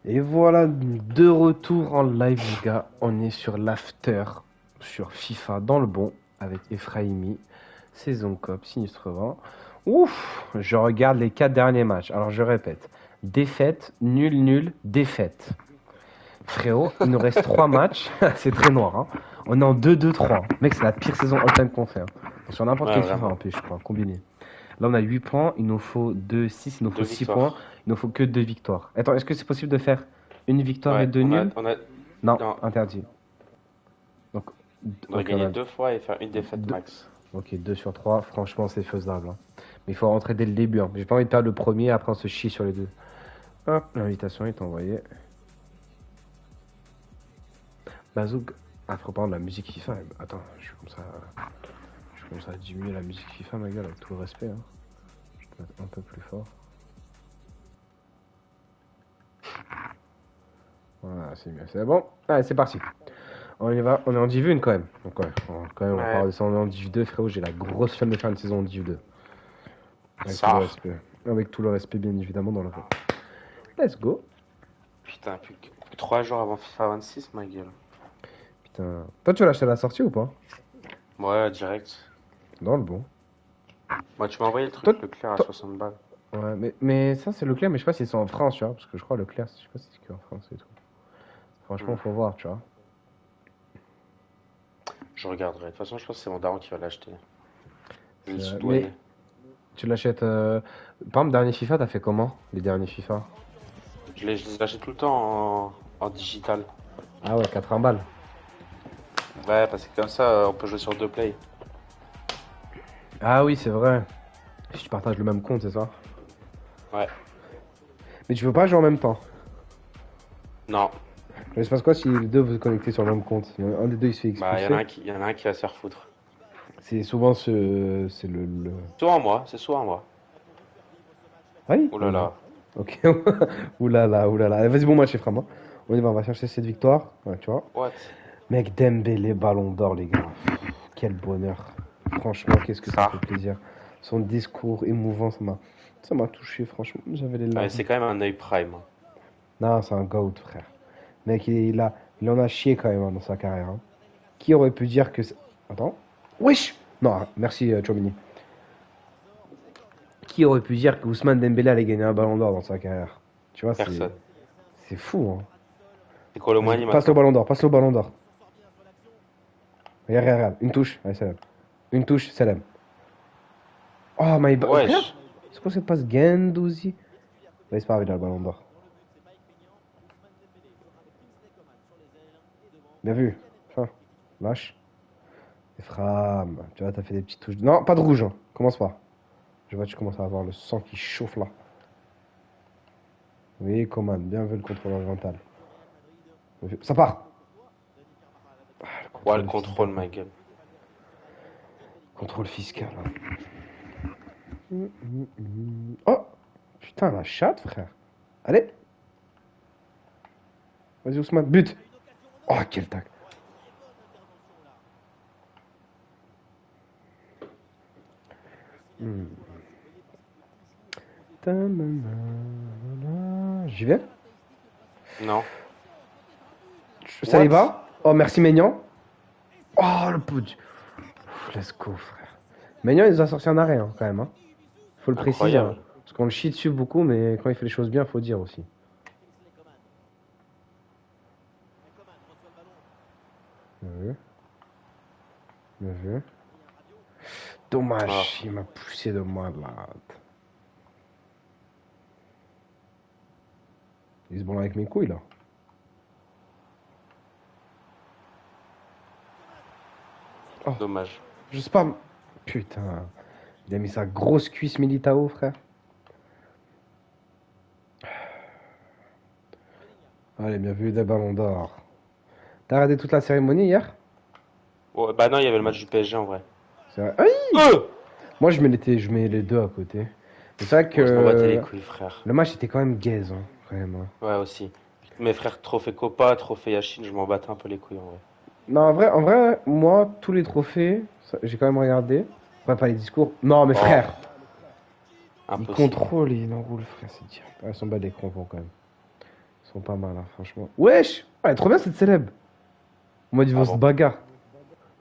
Et voilà, de retour en live, les gars. On est sur l'after, sur FIFA dans le bon, avec Efraimi, Saison Cop, Sinistre 20. Ouf, je regarde les 4 derniers matchs. Alors je répète, défaite, nul, nul, défaite. Frérot, il nous reste 3 matchs. C'est très noir, hein. On est en 2-2-3. Mec, c'est la pire saison all-time qu'on fait, hein. Sur n'importe Ouais, quel FIFA en vraiment. plus, je crois, combiné. Là, on a 8 points, il nous faut 2, 6, il nous faut Deux 6 points, victoires. il nous faut que 2 victoires. Attends, est-ce que c'est possible de faire une victoire et Ouais, 2 on a, nuls? on a, Non, non, interdit. Donc, on aurait ok, on gagné a deux fois et faire une défaite 2, max. ok, 2 sur 3. Franchement, c'est faisable, hein. Mais il faut rentrer dès le début, hein. J'ai pas envie de perdre le premier, après on se chie sur les deux. Hop, l'invitation est envoyée. Bazouk. Ah, faut prendre la musique FIFA. Attends, je commence à diminuer la musique FIFA, ma gueule, avec tout le respect, hein. Je peux être un peu plus fort. Voilà, c'est mieux. C'est bon? Allez, c'est parti. On y va. On est en Div 1 quand même. Donc, ouais, on va pas Ouais, redescendre en Div 2, frérot. J'ai la grosse flemme de faire une saison en Div 2. Avec tout le ça. respect. Avec tout le respect, bien évidemment, dans le jeu. Let's go. Putain, plus que 3 jours avant FIFA 26, ma gueule. Putain. Toi, tu vas l'acheter à la sortie ou pas? Ouais, direct. Dans le bon. Moi, tu m'as envoyé le Toi, truc, le clair à toi- 60 balles. Ouais, mais ça, c'est Leclerc, mais je sais pas si c'est en France, tu vois. Parce que je crois Leclerc, je sais pas si c'est qu'en France et tout. Franchement, Hmm. faut voir, tu vois. Je regarderai. De toute façon, je pense que c'est mon daron qui va l'acheter. Je vais le Mais soudoyer. tu l'achètes. Par exemple, dernier FIFA, t'as fait comment? Les derniers FIFA? Je les achète tout le temps en digital. Ah ouais, 80 balles. Ouais, parce que comme ça, on peut jouer sur deux play. Ah oui, c'est vrai. Si tu partages le même compte, c'est ça? Ouais. Mais tu peux pas jouer en même temps. Non. Mais il se passe quoi si les deux vous connectez sur le même compte? Il y en a un des deux il se fait Bah, il y en a expulser. un qui, il y en a un qui va se faire foutre. C'est souvent ce. C'est le. Soit moi, c'est soit moi. Ah oui? Oh Oh là là. là. Ok. Oulala, oulala. Allez, vas-y, bon match, frère. Hein. On y va, on va chercher cette victoire. Ouais, tu vois. What? Mec, Dembélé, ballon d'or, les gars. Quel bonheur. Franchement, qu'est-ce que ça Ça. fait plaisir. Son discours émouvant, ça m'a touché, franchement. J'avais les Ouais, larmes. c'est quand même un œil prime, hein. Non, c'est un goat, frère. Mec, il en a chié quand même, hein, dans sa carrière, hein. Qui aurait pu dire que. Attends. Wesh! Non, merci, Chomini. Qui aurait pu dire que Ousmane Dembélé allait gagner un ballon d'or dans sa carrière? Tu vois, Personne. c'est fou, hein. C'est Vas-y, Colomani passe le maintenant. ballon d'or, passe le ballon d'or. Regarde, regarde, regarde. Une touche, allez, salam. Une touche, salam. Oh, frère, Wesh. c'est quoi cette passe Gendouzi? Ouais, c'est pas grave, il a le ballon d'or. Bien vu. Enfin, lâche. Et Fram, tu vois, t'as fait des petites touches. Non, pas de rouge, hein. Commence pas. Je vois, tu commences à avoir le sang qui chauffe là. Oui, Coman, bien vu le contrôle oriental. Ça part. Ah, le Ouais, le contrôle fils de contrôle, pute. ma gueule. Contrôle fiscal, hein. Oh! Putain, la chatte, frère. Allez, vas-y, Ousmane, but! Oh, quel tac. J'y vais? Non. What? Saliba? Oh, merci, Maignan. Oh, le putsch. Let's go, frère. Maignan, il nous a sorti un arrêt, hein, quand même, hein. Faut le préciser, hein. Incroyable. Parce qu'on le chie dessus beaucoup, mais quand il fait les choses bien, faut dire aussi. Bien vu, bien vu. Dommage, Ah. il m'a poussé de moi, là. Il se branle avec mes couilles, là. Oh, Dommage. je sais pas. Putain. Il a mis sa grosse cuisse Militao, frère. Allez, bien vu, des ballons d'or. T'as regardé toute la cérémonie hier? Ouais, bah non, il y avait le match du PSG en vrai. C'est vrai. Aïe. Euh Moi, je mets les deux à côté. Mais c'est vrai Bon, je m'en battais les que couilles, frère. le match était quand même gaze, hein, quand même, hein. Ouais, aussi. Mes frères, trophée Copa, trophée Yashin, je m'en battais un peu les couilles en vrai. Non, en vrai, moi, tous les trophées, j'ai quand même regardé. Après, pas les discours. Non, mais Oh, frère, il impossible. contrôle et il enroule, frère, c'est dire. Ah, ils sont bas des crampons quand même. Ils sont pas mal, hein, franchement. Wesh! Elle est trop bien cette célèbre. En mode, ils vont Ah se bon? bagarre.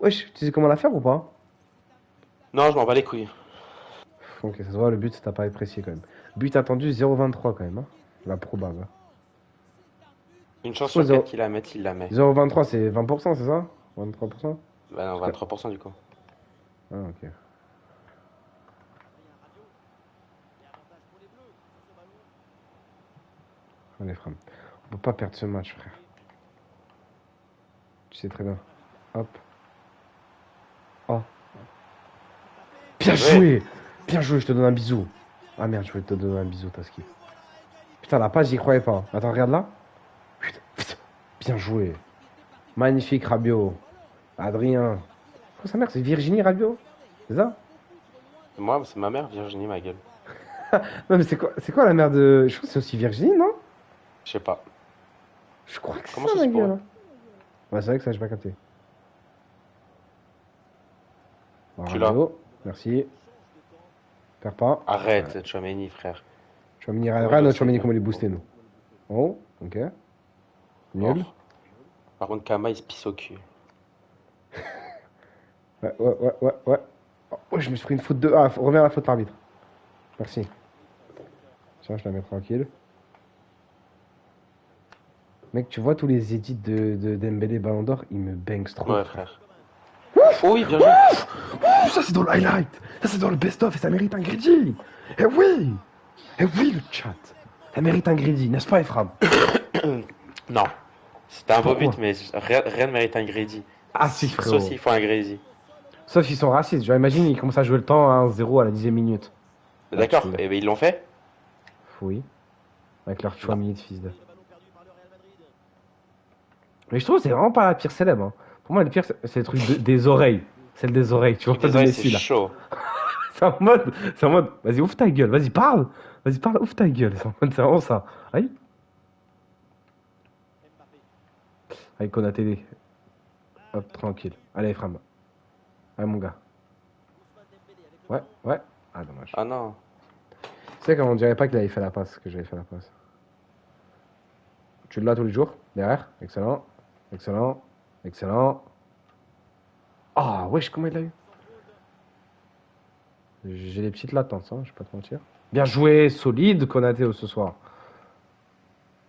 Wesh, tu sais comment la faire ou pas? Non, je m'en bats les couilles. Ok, ça se voit, le but, c'est t'as pas apprécié quand même. But attendu 0,23 quand même, hein. La probable. Une C'est chance quoi sur quatre qu'il la mette, il la met. 0,23, c'est 20%, c'est ça? 23%? Bah non, Parce que- 23% du coup. Ah, ok. Allez, frère. On peut pas perdre ce match, frère. Tu sais très bien. Hop. Oh. Bien Ouais. joué! Bien joué, je te donne un bisou. Ah merde, je voulais te donner un bisou, Taski. Putain, la page, j'y croyais pas. Attends, regarde là. Putain, putain. Bien joué. Magnifique, Rabiot. Adrien. Oh, sa mère, c'est Virginie Rabiot? C'est ça? Moi, c'est ma mère, Virginie, ma gueule. Non, mais c'est quoi la mère de. Je crois que c'est aussi Virginie, non? Je sais pas. Je crois que c'est Comment ça, ça ma se gueule, pourrait? hein. Ouais, c'est vrai que ça, j'ai pas capté. Bon, Tu l'as? Rabiot, merci. Perds pas. Ouais. Arrête, Tchouaméni, frère. Chouamini, Comment il rien, va notre se Chouamini, faire? comment les booster, nous. Oh, ok. Nul. Mort. Par contre, Kama, il se pisse au cul. Ouais. Oh, ouais, je me suis pris une faute de. Ah, reviens à la faute arbitre. Merci. Tiens, je la mets tranquille. Mec, tu vois tous les edits de Dembélé Ballon d'Or, ils me bangs trop, Ouais, frère. frère. Oh oui, bien joué. Ça, c'est dans le highlight. Ça, c'est dans le best-of et ça mérite un greedy. Eh oui. Eh oui, le chat. Ça mérite un greedy, n'est-ce pas, Ephraim? Non. C'était un beau Pourquoi? but, mais rien ne mérite un greedy. Ah si, Sauf frérot. s'il faut un greedy. Sauf s'ils sont racistes. Genre, imagine, ils commencent à jouer le temps à 1-0 à la 10e minute. Là, tu D'accord, peux. et ben ils l'ont fait? Oui. Avec leur Non. Chouamini de fils de. Mais je trouve que c'est vraiment pas la pire célèbre, hein. Pour moi, le pire, c'est le truc des oreilles. Celle des oreilles, tu vois, Truc pas des de oreilles, c'est Messi, là. chaud. C'est en mode, vas-y, ouvre ta gueule, vas-y, parle. Vas-y, parle, ouvre ta gueule. C'est vraiment ça. Aïe. Allez, Konaté. Hop, tranquille. Allez, Ephraim. Allez, mon gars. Ouais. Ah, dommage. Ah non. Tu sais, comment on dirait pas qu'il avait fait la passe, que j'avais fait la passe. Tu l'as tous les jours, derrière. Excellent. Ah, wesh, comment il l'a eu? J'ai des petites latences, hein, je vais pas te mentir. Bien joué, solide, Konaté, ce soir.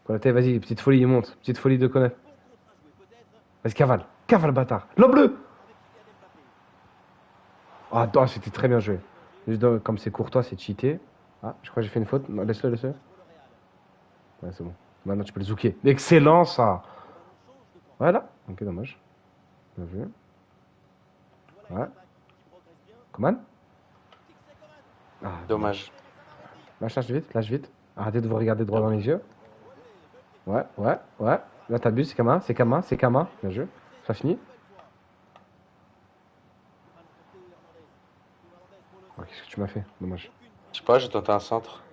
Konaté, vas-y, petite folie, il monte. Petite folie de Konaté. Vas-y, cavale, bâtard. L'homme bleu. Ah, c'était très bien joué. Comme c'est courtois, c'est cheaté. Ah, je crois que j'ai fait une faute. Non, laisse-le. Ouais, c'est bon. Maintenant, tu peux le zouker. Excellent, ça. Voilà. Ok, dommage. Bien vu. Ouais. Coman. Ah, dommage. Dommage. Lâche vite. Arrêtez de vous regarder droit dans les yeux. Ouais. Là, t'abuses, c'est Kama. Bien joué. Ça finit. Oh, qu'est-ce que tu m'as fait? Dommage. Je sais pas, j'ai tenté un centre.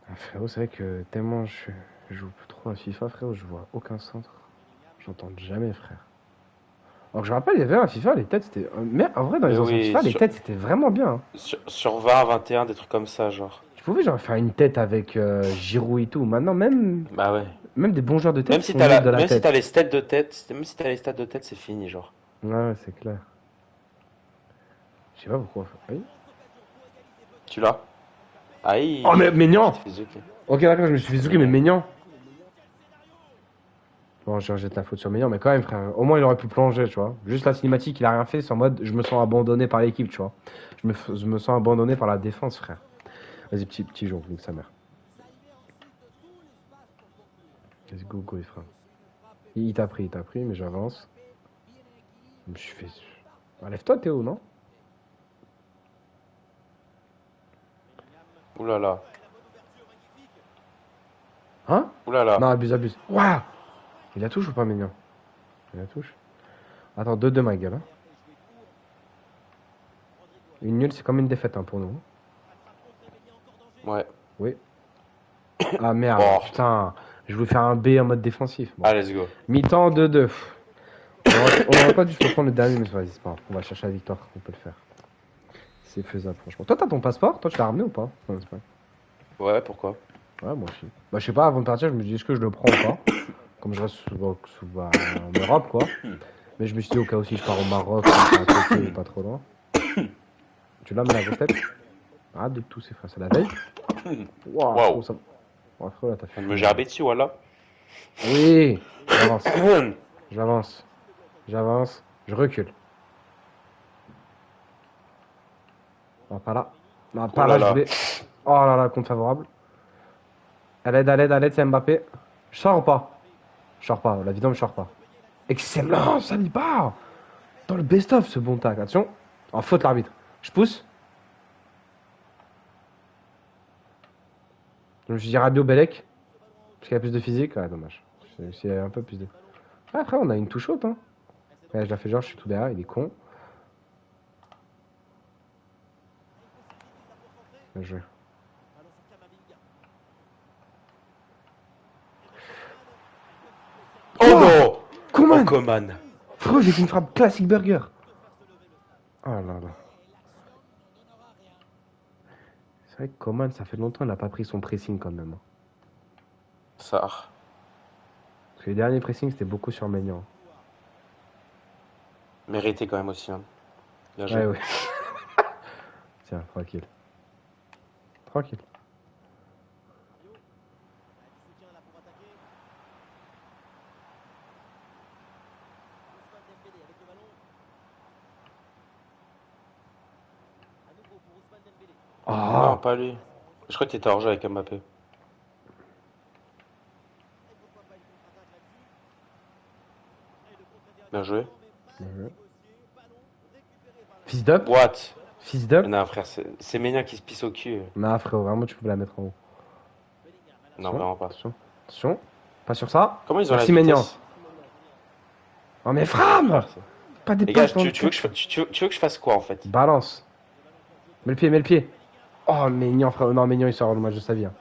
Ah, frérot, c'est vrai que tellement je joue plus trop à FIFA, frérot, je vois aucun centre. J'entends jamais, frère. Alors que je rappelle, il y avait un FIFA, les têtes, c'était. Mais en vrai, dans Mais les anciens oui, FIFA, les têtes, c'était vraiment bien, hein. sur 20, 21, des trucs comme ça, genre. Tu pouvais genre faire une tête avec Giroud et tout. Maintenant, Bah ouais. même des bons joueurs de tête, Même ils si font nuls de la même si tête. t'as les stats de tête, même si t'as les stats de tête, c'est fini, genre. Ouais, c'est clair. Je sais pas pourquoi. Oui. Tu l'as? Aïe. Oh, mais Maignan! Tu te fais zouker. Ok, d'accord, je me suis fait zouker, mais Maignan. Maignan. Bon, je rejette la faute sur Maignan, mais quand même, frère, au moins il aurait pu plonger, tu vois. Juste la cinématique, il a rien fait, c'est en mode je me sens abandonné par l'équipe, tu vois. Je me sens abandonné par la défense, frère. Vas-y, petit jour, nique sa mère. Let's go, frère. Il t'a pris, mais j'avance. Je me suis fait. Enlève-toi, Théo, non? Ouh là là. Hein? Ouh là là. Non, abuse. Waouh! Il la touche ou pas, Maignan? Il la touche. Attends, 2-2, ma gueule, hein. Une nulle, c'est comme une défaite, hein, pour nous. Ouais. Oui. Ah merde, Oh. putain. Je voulais faire un B en mode défensif. Bon. Ah, let's go. Mi-temps 2-2. On aurait pas dû se prendre le dernier, mais vas-y, c'est pas grave. On va chercher la victoire, on peut le faire. C'est faisable, franchement. Toi, t'as ton passeport? Toi, tu l'as ramené ou pas? Non, c'est pas. Ouais, pourquoi? Ouais, moi aussi. Bah, je sais pas, avant de partir, je me dis est-ce que je le prends ou pas? Comme je reste souvent en Europe, quoi. Mais je me suis dit au cas où si je pars au Maroc, comme c'est à côté ou pas trop loin. Tu l'as, mais la grosse tête? Arrête de tousser, frère, c'est la veille? Waouh, frérot, Waouh. ça. Ouais, frérot, là, t'as On me fumé, là. gerber dessus, voilà. Oui, j'avance, j'avance, j'avance, je recule. Non, pas là. Non, Oh pas là là, je là. voulais. Oh là là, compte favorable. À l'aide, c'est Mbappé. Je sors ou pas? Je sors pas, la vidéo me sort pas. Excellent, Saliba! Dans le best-of, ce bon tag. Attention. En faute, l'arbitre. Je pousse. Je me suis dit Rabiot Belek. Parce qu'il a plus de physique. Ouais, dommage. C'est un peu plus de. Ah, après, on a une touche haute, hein. Ouais, je la fais genre, je suis tout derrière, il est con. Bien joué. Oh Quoi? non. Oh, Coman! Coman. Frérot, j'ai fait une frappe classique burger. Oh là là. C'est vrai que Coman, ça fait longtemps qu'il n'a pas pris son pressing quand même, hein. Ça. Parce que les derniers pressings, c'était beaucoup sur Maignan. Mérité quand même aussi, hein. Bien joué. Ouais, ouais. Tiens, tranquille. Tranquille. Non, Ah! pas lui. Je crois que t'étais hors jeu avec Mbappé. Bien joué. Fils d'up? What? Fils d'up? Non, frère, c'est Ménia qui se pisse au cul. Non, frérot, vraiment, tu peux la mettre en haut. Non, Attention, vraiment pas. attention, attention. Pas sur ça. Comment ils ont la Merci, Maignan. vitesse? Oh, mais Non, frame! frère. Pas des Les gars, passes dans le tu veux tête. tu veux que je fasse quoi en fait? Balance. Mets le pied, mets le pied. Oh, Maignan, frère. Non, Maignan, il sort le match de sa vie, hein.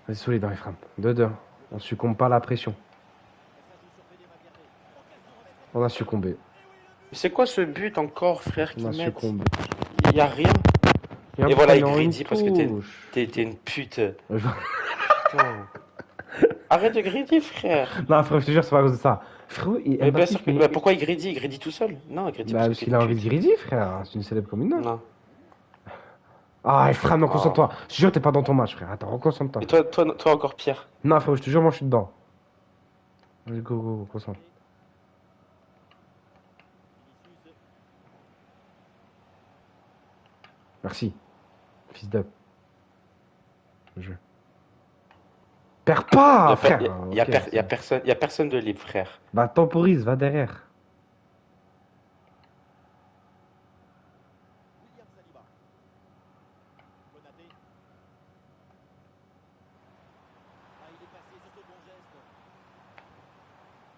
Vas-y, solide dans les frappes. 2-2. On succombe pas à la pression. On a succombé. Mais c'est quoi ce but encore, frère, On qu'ils a mettent? succombé. Y a rien. Et en Et plus, voilà, t'as il mis en une griddy parce que touche. t'es une pute. Je- Putain. Arrête de griddy, frère. Non, frère, je te jure, c'est pas à cause de ça. Frérot, Mais bien Mbappé, il sûr que. finit. Bah, pourquoi il griddy? Il griddy tout seul? Non, il griddy Bah, parce que parce t'es qu'il une a envie de pute. griser, frère. C'est une célèbre comme une autre. Non. Ah, frère, non, Oh. concentre-toi. Je te jure, t'es pas dans ton match, frère. Attends, reconcentre-toi. Et toi encore pire. Non, frère, je te jure, moi, je suis dedans. Vas-y, go, go, go, concentre. Merci. Fils d'up. Je. Perds pas, frère. Ok, Y a personne de libre, frère. bah, temporise, va derrière.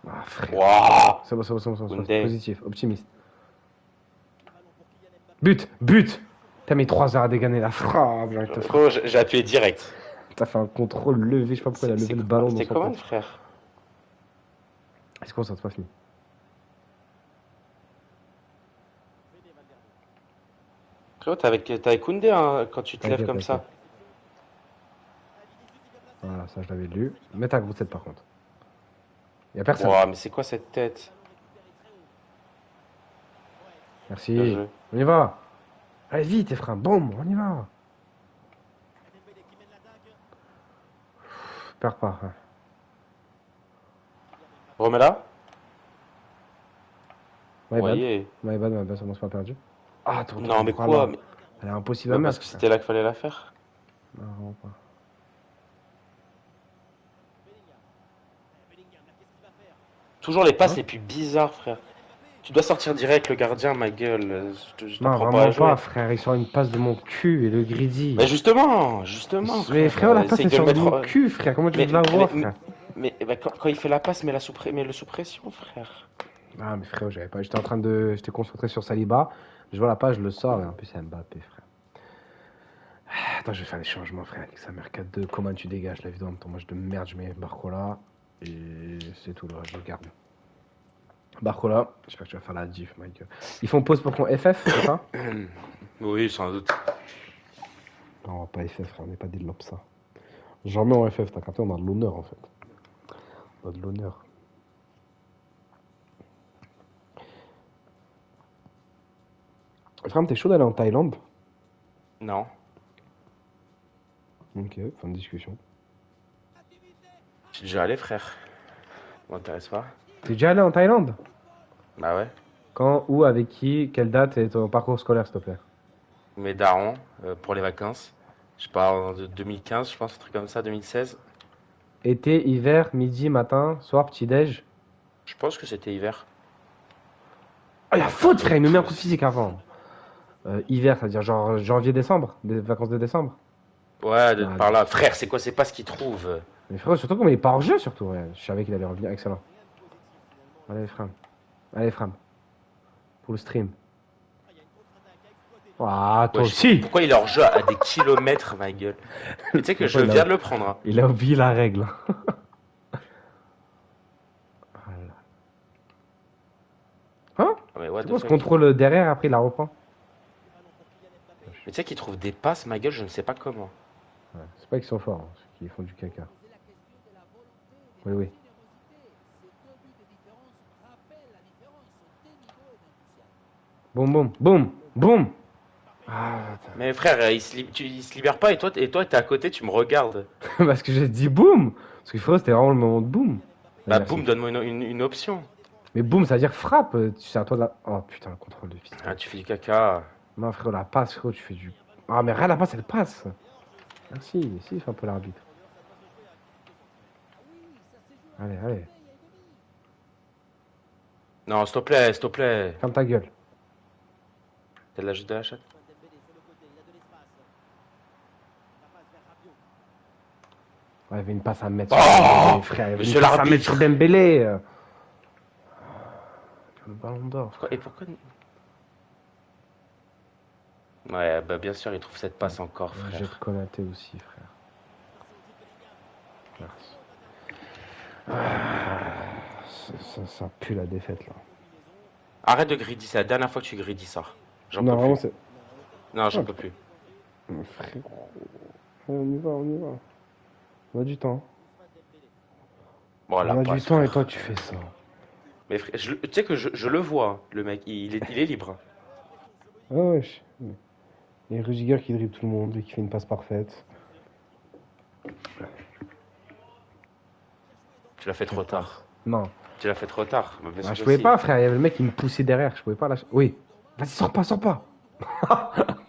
Ah, frère. Waouh. C'est bon, c'est bon, c'est bon, c'est bon. Koundé. Positif, optimiste. But, but. T'as mis 3 heures à dégainer la frappe. J'ai envie de te frapper. Frérot, j'ai appuyé direct. T'as fait un contrôle levé, je sais pas pourquoi il a levé le ballon dans C'était son comment, tête. frère? Est-ce qu'on s'en pas fini? Frérot, t'es avec Koundé hein, quand tu te lèves T'inquiète, comme t'inquiète. ça. Voilà, ça je l'avais lu. Mets ta grosse tête par contre. Y'a personne. Waouh, mais c'est quoi cette tête? Bien Merci. joué. On y va. Allez vite, frère. Boum, on y va. Perds pas. Ouais. Remets-la? My bad. Voyez. My bad, ça m'en pas perdu. Ah, ton Non, mais bras quoi? là. Elle est impossible à Bah, parce mettre, que frère. c'était là qu'il fallait la faire. Non, vraiment pas. Toujours les passes Hein? les plus bizarres, frère. Tu dois sortir direct, le gardien, ma gueule. Je Non, t'apprends pas à vraiment jouer. pas, frère. Il sort une passe de mon cul et le greedy. Mais justement, Mais frère. frère, la passe Essaye elle de le sort de mettre. mon cul, frère. Comment tu veux Mais, que je la mais, vois, mais, frère? mais quand il fait la passe, mets-le sous pression, frère. Ah, mais frère, j'avais pas. J'étais en train de. J'étais concentré sur Saliba. Je vois la page, je le sors et en plus c'est Mbappé, frère. Attends, je vais faire des changements, frère. Avec sa mère 4-2. Comment tu dégages la vidéo en ton match de merde? Je mets Barcola. Et c'est tout, le reste, je le garde. Barcola, j'espère que tu vas faire la diff, Mike. Ils font pause pour qu'on FF, c'est ça? Oui, sans doute. Non, on va pas FF, frère. On n'est pas des lobes, ça. J'en mets en FF, t'as capté, on a de l'honneur en fait. On a de l'honneur. Frère, t'es chaud d'aller en Thaïlande? Non. Ok, fin de discussion. Je suis déjà allé, frère. M'intéresse pas. T'es déjà allé en Thaïlande? Bah ouais. Quand, où, avec qui, quelle date et ton parcours scolaire, s'il te plaît? Mes darons, pour les vacances. Je pars en 2015, je pense, un truc comme ça, 2016. Été, hiver, midi, matin, soir, petit-déj? Je pense que c'était hiver. Ah, il y a faute, frère, il me met un coup de Pousse. physique avant. Hiver, c'est-à-dire genre janvier-décembre, des vacances de décembre. Ouais, Non, par là. Frère, c'est quoi? C'est pas ce qu'ils trouvent. mais frère, surtout comme il est pas hors jeu, surtout. Ouais. Je savais qu'il allait revenir, excellent. Allez, Fram, pour le stream. Ah, toi Wesh, aussi! pourquoi il leur joue à des kilomètres, ma gueule? Mais tu sais que je Pourquoi viens de le prendre. Hein. il a oublié la règle. Voilà. Hein? Ah, mais what C'est the quoi ce fuck? contrôle derrière, après il la reprend? Mais tu sais qu'ils trouvent des passes, ma gueule, je ne sais pas comment. Ouais, c'est pas qu'ils sont forts, hein, c'est qu'ils font du caca. Oui, oui. Boum, boum, boum, boum! Ah, Mais frère, il se libère pas et toi, t'es à côté, tu me regardes. parce que j'ai dit boum! Parce qu'il faut, c'était vraiment le moment de boum. Ouais, Bah merci. boum, donne-moi une option. Mais boum, ça veut dire frappe. C'est à toi de la. Oh putain, le contrôle de fils. Ah, tu fais du caca. Non, frérot, la passe, frérot, tu fais du. Ah, mais rien, la passe, elle passe. Merci, si, fait un peu l'arbitre. Allez, allez, Non, s'il te plaît, s'il te plaît. ferme ta gueule. T'as de la de la chatte? Ouais, il y avait une passe à mettre sur Oh Dembélé, frère. Il y avait une Monsieur passe à mettre sur l'arbitre. Dembélé. Le ballon d'or. Et pourquoi... Ouais, bah bien sûr, il trouve cette passe encore, J'ai de frère. Konaté aussi, frère. Merci. Ah, ça pue la défaite, là. Arrête de greedy, c'est la dernière fois que tu greedy ça. J'en Non, peux vraiment, plus. c'est. Non, j'en Ah, peux plus. frérot. On y va, on y va. On a du temps. Bon, On la a du passe, temps et toi, frère. tu fais ça. Mais frère, tu sais que je le vois, hein, le mec, il est libre. Ah, wesh. Et Rudiger qui dribble tout le monde et qui fait une passe parfaite. Tu l'as fait trop tard. Non. Tu l'as fait trop tard. Bah, bien Ah, sûr je que pouvais si. pas, frère. Il y avait le mec qui me poussait derrière. Je pouvais pas lâcher. Oui. Vas-y, sors pas, sors pas.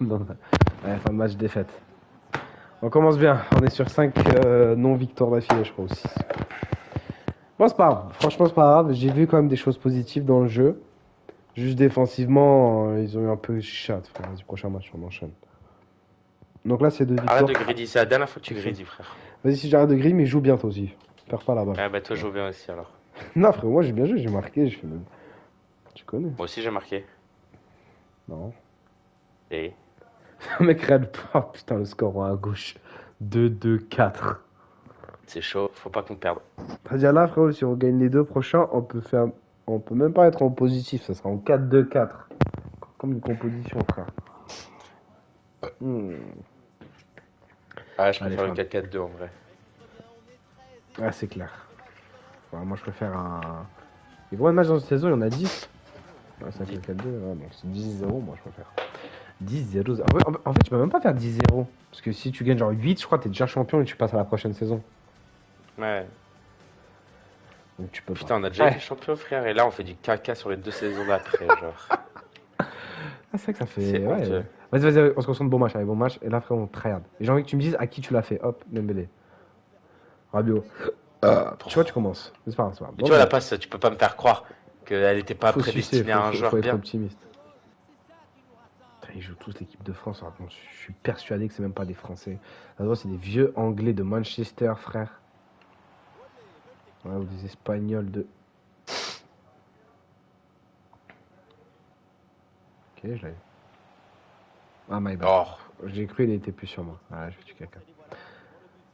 Non, non. Ouais, fin de match défaite. On commence bien. On est sur 5 non-victoires d'affilée, je crois, aussi. Bon, c'est pas grave. Franchement, c'est pas grave. J'ai vu quand même des choses positives dans le jeu. Juste défensivement, ils ont eu un peu chat. Vas-y, prochain match, on enchaîne. Donc là, c'est 2 Arrête victoires. de greedy, c'est la dernière fois que tu greedy, frère. Vas-y, si j'arrête de griller, mais joue bien toi aussi. Perds pas la balle. Ah bah toi, je joue bien aussi alors. Non, frère, moi j'ai bien joué, j'ai marqué, j'ai fait même. Tu connais? Moi aussi, j'ai marqué. Non. Et Un mec regarde pas. Putain, le score à gauche. 2-2-4. c'est chaud, faut pas qu'on perde. C'est-à-dire là, frérot, si on gagne les deux prochains, on peut faire. On peut même pas être en positif, ça sera en 4-2-4. Comme une composition, frère. Hmm. Ah, je Allez, préfère le Fran. 4-4-2 en vrai. Ah, c'est clair. Ouais, moi je préfère un. Les gros matchs dans cette saison, il y en a 10. Ouais, c'est un 4-2, ouais, donc c'est 10-0, moi je préfère. 10-0. En fait, tu peux même pas faire 10-0. Parce que si tu gagnes genre 8, je crois que t'es déjà champion et tu passes à la prochaine saison. Ouais. Donc tu peux Putain, pas. on a déjà Ouais. été champion, frère, et là, on fait du caca sur les 2 saisons d'après, genre. Ah, c'est vrai que ça fait. C'est Ouais. honteux. Vas-y, vas-y, on se concentre, bon match, allez, bon match. Et là, frère, on tryhard. Et j'ai envie que tu me dises à qui tu l'as fait. Hop, Dembélé. Rabiot. Tu vois, tu commences. C'est pas grave, c'est pas grave. Mais Bon, tu vois, la bah, passe, tu peux pas me faire croire qu'elle était pas faut sucer, prédestinée à un joueur faut être bien. optimiste. Putain, ils jouent tous l'équipe de France. Alors, bon, je suis persuadé que c'est même pas des Français. Là, c'est des vieux Anglais de Manchester, frère. Ouais, ou des Espagnols de. Ok, je l'avais. Ah, my bad. Oh, J'ai cru qu'il était plus sur moi. Ah, je fais du caca.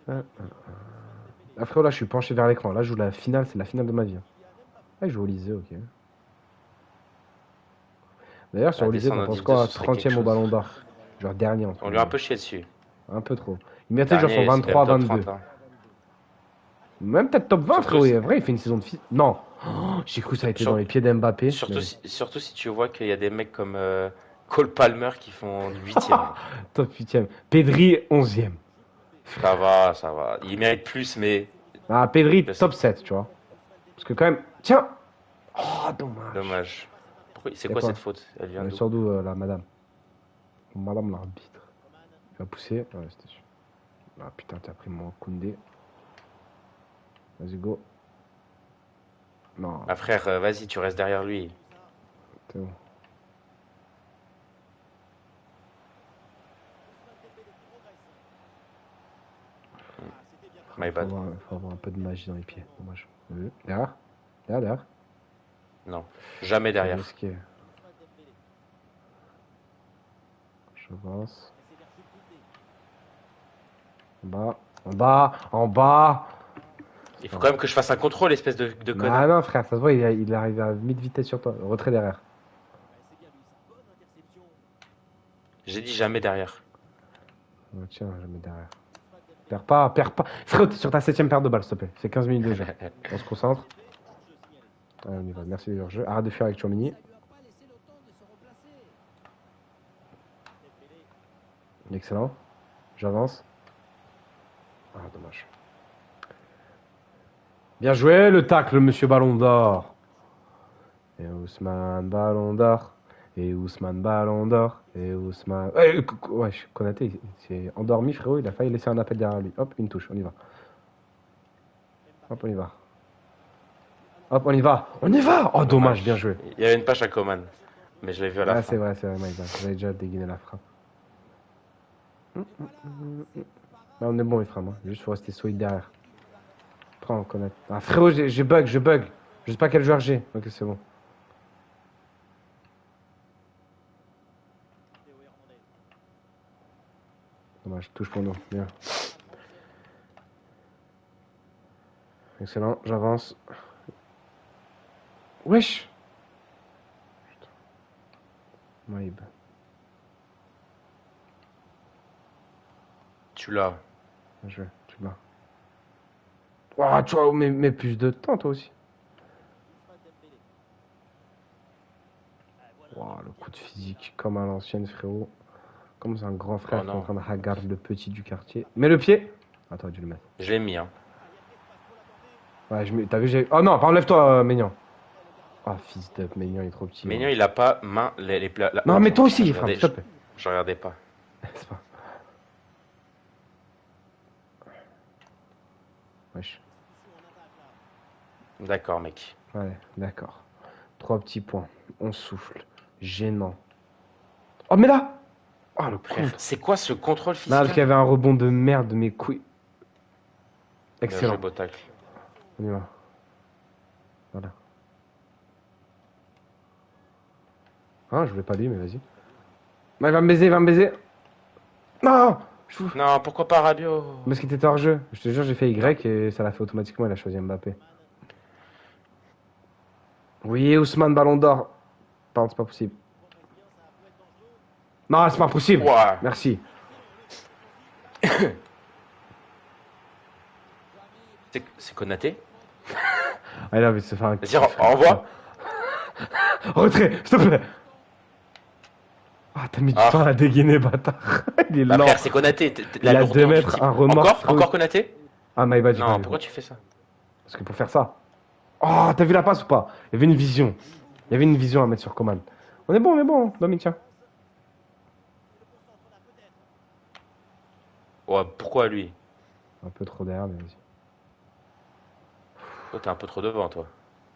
Ah, frérot, là, je suis penché vers l'écran. Là, je joue la finale, c'est la finale de ma vie. Ah, je joue au lycée, ok. D'ailleurs, sur bah, Olysée, descendre t'en en penses Div 2, quoi à ce serait quelque 30ème au chose. Ballon d'Or? Genre dernier en ce On lui a un moment. peu chié dessus. Un peu trop. Il méritait genre son Dernier, c'est quand même 23, top 22. 30, hein. Même peut-être top 20, Surtout frérot. si, Et vrai, il fait une saison de fils. Non. Oh, j'ai cru que ça a été dans sur- les pieds d'Mbappé. surtout, Mais... surtout si tu vois qu'il y a des mecs comme Cole Palmer qui font 8ème. Top 8ème. Pedri, 11ème. Ça va, ça va. Il mérite plus, mais Ah, Pedri, je top sais. 7, tu vois. Parce que quand même. Tiens. Oh, dommage. Dommage. C'est C'est quoi cette quoi? faute? Elle vient Elle est d'où? sur d'où, la madame? Madame l'arbitre. Il va pousser. Ouais, c'était sûr. Ah putain, t'as pris mon Koundé. Vas-y, go. Non, Ah frère, vas-y, tu restes derrière lui. c'est bon. My bad. Faut avoir un peu de magie dans les pieds. Dommage. Derrière. Derrière. Non, jamais C'est derrière. risqué. J'avance. En bas. En bas. En bas. Il faut quand même que je fasse un contrôle, espèce de Ah connard. non, frère, ça se voit, il arrive à 1000 vitesse sur toi. Retrait derrière. J'ai dit jamais derrière. Oh, tiens, je mets derrière. Perds pas, perds pas. Frérot, t'es sur ta 7ème paire de balles, s'il te plaît. C'est 15 minutes de jeu. On se concentre. Allez, on y va. Merci de leur jeu. Arrête de fuir avec Chouamini. Excellent. J'avance. Ah, dommage. Bien joué, le tacle, monsieur Ballon d'Or. Et Ousmane Ballon d'Or. Et Ousmane Ballon d'Or. Et Ousmane. Ouais, Konaté, il s'est endormi, frérot. Il a failli laisser un appel derrière lui. Hop, une touche, on y va. Hop, on y va. Hop, on y va. On y va. Oh, dommage, bien joué. Il y avait une page à Coman, mais je l'ai vu à la Ah, fin. c'est vrai, Maïva. J'avais déjà dégainé la frappe. Là, on est bon, Ephraim. Hein. Juste, faut rester solide derrière. Prends, Konaté. Ah, frérot, je bug, je bug. Je sais pas quel joueur j'ai. Ok, c'est bon. Dommage, touche pour nous. Bien. Excellent, j'avance. Wesh. Putain. Maïb. Tu l'as. Bien joué, tu l'as. Oh, tu vois, mais plus de temps, toi aussi. Wow, le coup de physique, comme à l'ancienne, frérot. Comme c'est un grand frère Oh qui est en non, train de regarder le petit du quartier. Mets le pied. Attends, dû le mettre. je l'ai mis, hein. Ouais, t'as vu, j'ai. Oh non, enlève-toi, Maignan. Ah, fils de Maignan, il est trop petit. Maignan, Ouais. il a pas main les Non, oh, mais toi je aussi, frère, regardais, s'il te plaît. je regardais pas. C'est pas. Wesh. D'accord, mec. Ouais, d'accord. 3 petits points. On souffle. Gênant. Oh, mais là. Oh, le Frère, con. c'est quoi ce contrôle Non, parce qu'il y fiscal? avait un rebond de merde de mes couilles. Bien joué, Excellent. beau tacle. On y va. Voilà. Ah, je voulais pas lui, mais vas-y. Non, il va me baiser, il va me baiser. Non. Non, pourquoi pas Rabiot? Parce qu'il était hors jeu. Je te jure, j'ai fait Y et ça l'a fait automatiquement. Il a choisi Mbappé. Oui, Ousmane Ballon d'Or. Pardon, c'est pas possible. Non, c'est pas possible. Ouah. Merci. C'est Konaté? Ah, là, mais c'est faire un Vas-y, kiff. renvoie. Retrait, s'il te plaît. Ah, t'as mis du Ah. temps à dégainer, bâtard. Il est Bah lent. frère, c'est Konaté. Il a 2 mètres, un remorque. Encore Konaté? Ah, Maïva, j'ai pas Non, vu. pourquoi tu fais ça? Parce que pour faire ça. Oh, t'as vu la passe ou pas? Il y avait une vision. Il y avait une vision à mettre sur Coman. On est bon, Dominique, tiens. Ouais, pourquoi lui? Un peu trop derrière, mais vas-y. Toi, t'es un peu trop devant, toi.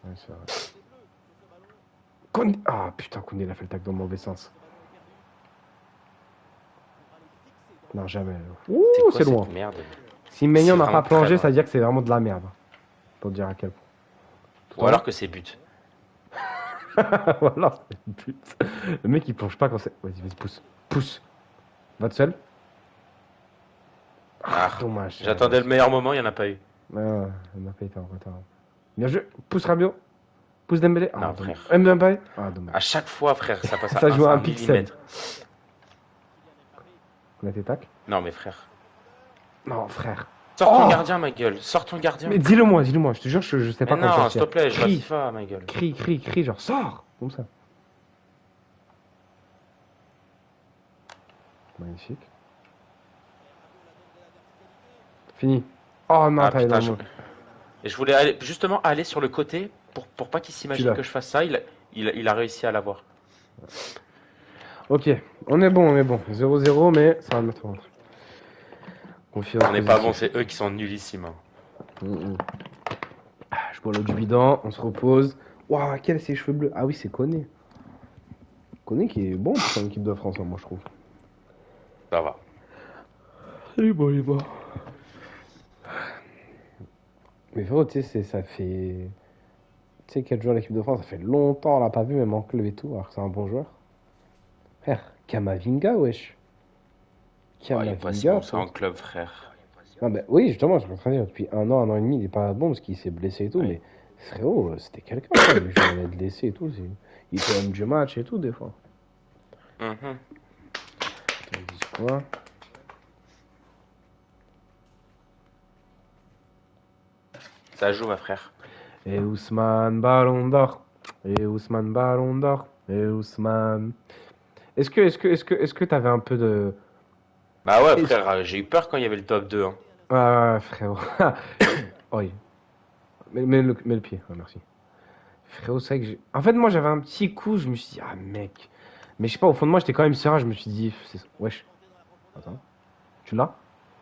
Ouais, c'est vrai. Koundé. Ah, putain, Koundé, il a fait le tac dans le mauvais sens. Non, jamais. Ouh, quoi c'est loin. cette merde? Si Maignan C'est n'a pas vraiment plongé, très ça veut dire que c'est vraiment de la merde. Pour te dire à quel point. Ou alors que c'est but. Voilà, c'est le but. Le mec, il plonge pas quand c'est. Vas-y, pousse. Pousse. Va tout seul. Ah, Dommage. j'attendais le meilleur moment, il n'y en a pas eu. Ah, Mbappé était en retard. Bien joué. Pousse Rabiot. Pousse Dembélé. Non, dommage. frère. Mbappé. Ah, dommage. À chaque fois, frère, ça passe à Ça joue à un millimètre. pixel. On a tes tacs. Non, mais frère. Non, frère. Sors ton Oh! gardien, ma gueule. Sors ton gardien. Mais dis-le-moi, dis-le-moi. Je te jure, je sais Mais pas quand non, s'il te sortir. plaît, je joue à Crie, FIFA, ma gueule. crie, crie, crie, genre sors! Comme ça. Magnifique. Fini. Oh non, Ah t'as allé dans putain, le monde. et je voulais aller, justement aller sur le côté pour pas qu'il Tu s'imagine l'as. que je fasse ça. Il a réussi à l'avoir. Ok, on est bon, on est bon. 0-0, mais ça va le mettre en contre. Confiance On n'est pas bon, positive. c'est eux qui sont nullissimes. Hein. Mm, mm. Ah, je bois l'eau du bidon, on se repose. Waouh, quel ses cheveux bleus. Ah oui, c'est Koné. Koné qui est bon pour son équipe de France, hein, moi je trouve. Ça va. Il est bon, il est bon. Mais frérot, tu sais, ça fait. Tu sais, quel joueur l'équipe de France, ça fait longtemps, on l'a pas vu, même en club et tout, alors que c'est un bon joueur. Frère, Kamavinga, wesh. Oh, il est pas si Kamavinga, bon ça en frère. club, frère. Ah bah, oui, justement, je suis en train de dire, depuis un an et demi, il est pas bon parce qu'il s'est blessé et tout, Ouais. mais frérot, c'était quelqu'un, quoi. Le joueur, il est blessé et tout. Il était homme du match et tout, des fois. Mhm. Attends, ils disent quoi? Ça joue, ma frère. Et Ousmane Ballon d'Or. Et Ousmane Ballon d'Or. Et Ousmane. Est-ce que t'avais un peu de. Bah ouais, Est-ce- frère, j'ai eu peur quand il y avait le top 2. Hein. Ah, frérot. Oui. Mets le pied, ouais, merci. Frérot, c'est vrai que j'ai. En fait, moi, j'avais un petit coup, je me suis dit, ah, mec. Mais je sais pas, au fond de moi, j'étais quand même serein, je me suis dit, wesh. Attends. Tu l'as?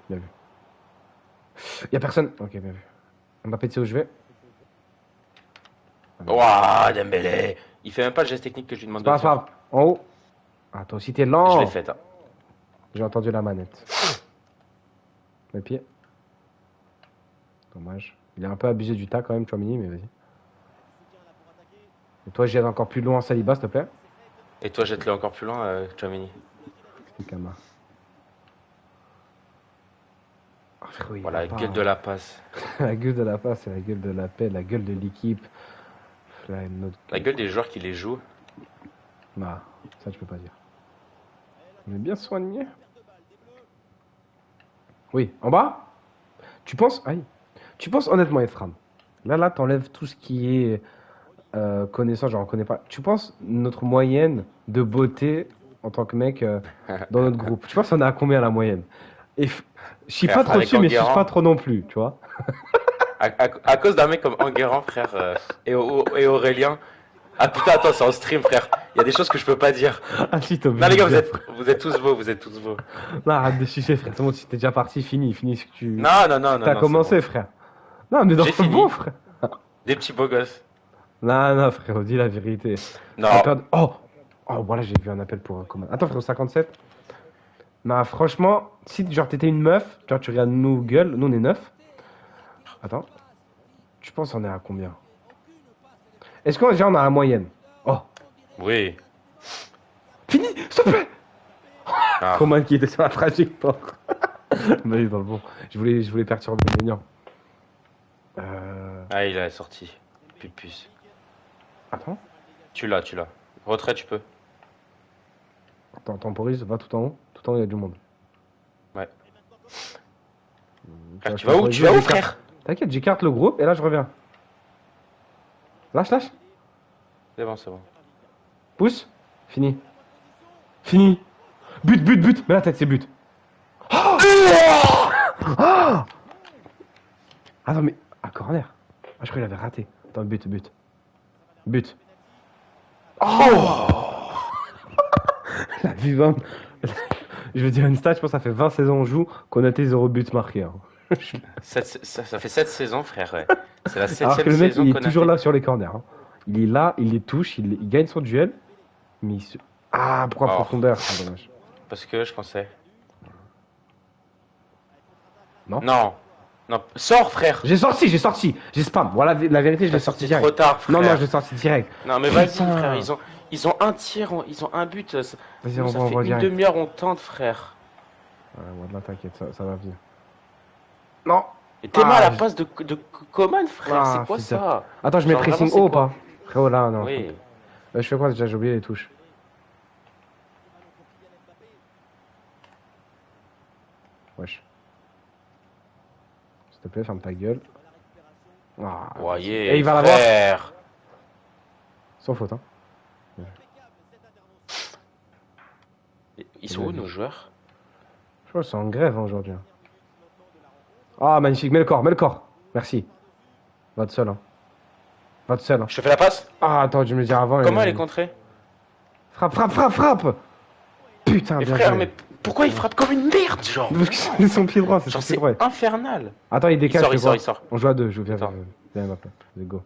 Bien vu. Y'a personne. Ok, bien vu. Mbappé, tu sais où je vais? Ah, bien vu. Ouah, Dembélé. Il fait même pas le geste technique que je lui demande C'est de pas grave, c'est faire. pas grave. En haut. Ah, toi aussi, t'es Je l'ai lent. fait. Hein. J'ai entendu la manette. Le pied. Dommage. Il est un peu abusé du tas quand même, Chouamini, mais vas-y. Et toi, jette encore plus loin Saliba, s'il te plaît. Et toi, jette-le encore plus loin, Tchouaméni. Kama. Ah, frérot, il Voilà, va la pas, gueule de hein. la passe. La gueule de la passe, c'est la gueule de la paix, la gueule de l'équipe. Là, une autre La gueule des joueurs qui les jouent. Bah, ça, tu peux pas dire. On est bien soigné. Oui, en bas? Tu penses. Aïe. Tu penses honnêtement, Ephram. Là, t'enlèves tout ce qui est connaissance, j'en reconnais pas. Tu penses notre moyenne de beauté en tant que mec dans notre groupe, tu penses on est à combien la moyenne? Et je suis pas Frère, trop avec dessus, mais je suis pas Enguerrand. trop non plus, tu vois? À cause d'un mec comme Enguerrand, frère, et Aurélien. Ah putain, attends, c'est en stream, frère. Il y a des choses que je peux pas dire. Ah si, t'es Non, obligé les de gars, dire. vous êtes tous beaux, vous êtes tous beaux. Non, arrête de chicher, frère. C'est bon, si t'es déjà parti, finis ce que Non, non, non, non, t'as non, c'est commencé, bon. frère. Non, mais dans J'ai le bon, fini. frère. Des petits beaux gosses. Non, frère, dis la vérité. T'as Non, peur de... Oh, voilà, j'ai vu un appel pour Coman. Attends, frère, 57. Non, franchement, si genre t'étais une meuf, genre tu regardes nous gueule, nous on est 9. Attends, tu penses on est à combien? Est-ce qu'on déjà on a la moyenne? Oh, oui. fini, s'il te plaît. Ah, Coman qui était sur la trajectoire. Mais il est dans le bon. Je voulais perturber le gagnant. ah, il a sorti. Plus de puce. Attends, Tu l'as, tu l'as. Retrait, tu peux. attends, temporise, va tout en haut. Tout en haut, il y a du monde. Ouais. Tu Frère, vois, tu je vas où? temporise Tu vas où, juste, j'écarte. frère? T'inquiète, j'écarte le groupe et là je reviens. Lâche. C'est bon, c'est bon. Pousse. Fini. Fini. But. Mais la tête, c'est but. Oh Ah Attends, mais. Ah, corner. Ah, je crois qu'il avait raté. Attends, but. Oh La vive. Je veux dire une stat, je pense que ça fait 20 saisons on joue qu'on a été 0 but marqué. Hein. Ça fait 7 saisons, frère, ouais. C'est la Alors que 7ème le mec, saison il est qu'on a toujours fait. là sur les corners. Hein. Il est là, il les touche, il gagne son duel. Mais il se... Ah, pourquoi Oh, profondeur? C'est dommage. parce que je pensais. Non Non, non, sors, frère. J'ai sorti. J'ai spam. Voilà, la vérité, je T'as l'ai sorti sorti trop direct. tard, frère. Non, je l'ai sorti direct. Non, mais vas-y, Putain. frère, ils ont un tir, ils ont un but. Vas-y, Nous, on ça va fait envoyer une direct. demi-heure, on tente, frère. Ouais, voilà, t'inquiète, ça va venir. Non. Et t'es mal à la je- passe de Coman, frère, c'est quoi putain. ça? Attends, je mets Genre, pressing vraiment, c'est haut ou quoi? pas? Frérot, là, non. Oui. Je fais quoi déjà? J'ai oublié les touches. te plaît, ferme ta gueule. Ah, Voyez, et il va l'avoir. frère. Sans faute, hein. Ils sont où, nos joueurs? Je crois qu'ils sont en grève hein, aujourd'hui. Ah, magnifique. Mets le corps, mets le corps. Merci. Va de seul, hein. Va de seul, hein. Je te fais la passe? Ah, attends, je me dire avant. Comment elle est contrée? Frappe, frappe, frappe, frappe. Putain, Mais bien frère, joué. mais pourquoi il frappe comme une merde, genre? Parce que c'est son pied droit, c'est son Genre, pied c'est droit. infernal. Attends, il décale, Il c'est quoi sort. On joue à deux, je viens, Attends. viens, Mbappé. Let's go.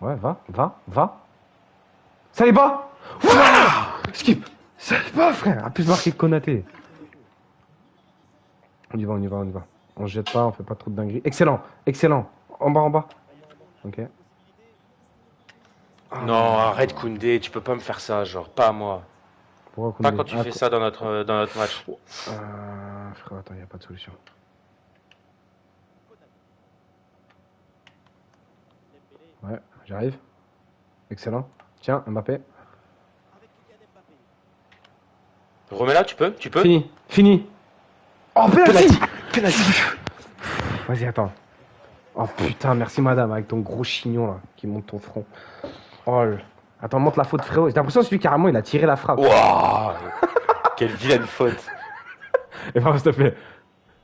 Ouais, va. Saliba. Skip. Saliba, frère. A plus marqué que Konaté. On y va. On se jette pas, on fait pas trop de dingueries. Excellent. En bas. Ok. Non, arrête Koundé, tu peux pas me faire ça, genre, pas à moi. Pourquoi Pas Koundé quand tu fais ça dans notre match. Frère, attends, y a pas de solution. Ouais, j'arrive. Excellent. Tiens, Mbappé. Remets-la, tu peux? Fini. Oh, penalty. Vas-y, attends. Oh putain, merci madame, avec ton gros chignon là, qui monte ton front. Oh, attends, monte la faute, frérot. J'ai l'impression que celui carrément, il a tiré la frappe. Waouh! Quelle vilaine faute. Et vraiment, s'il te plaît.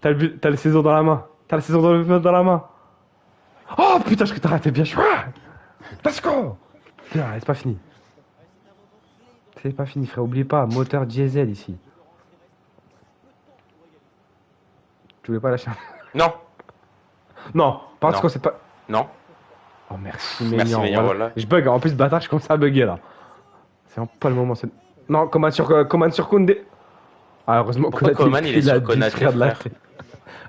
T'as le ciseau dans la main. Dans la main. Oh putain, je crois que t'as raté bien joué. Let's go. Putain, c'est pas fini. C'est pas fini, frère. Oublie pas, moteur diesel ici. Tu voulais pas lâcher? Non, Non, parce Non. que c'est pas. non. Oh merci, Merci, Ménian. Ménian, voilà. Je bug, en plus, bâtard, je commence à bugger là. C'est pas le moment. Non, commande sur Koundé. Ah, heureusement, Pourquoi Coman, il est sur Konaté, frère de la frère? tête.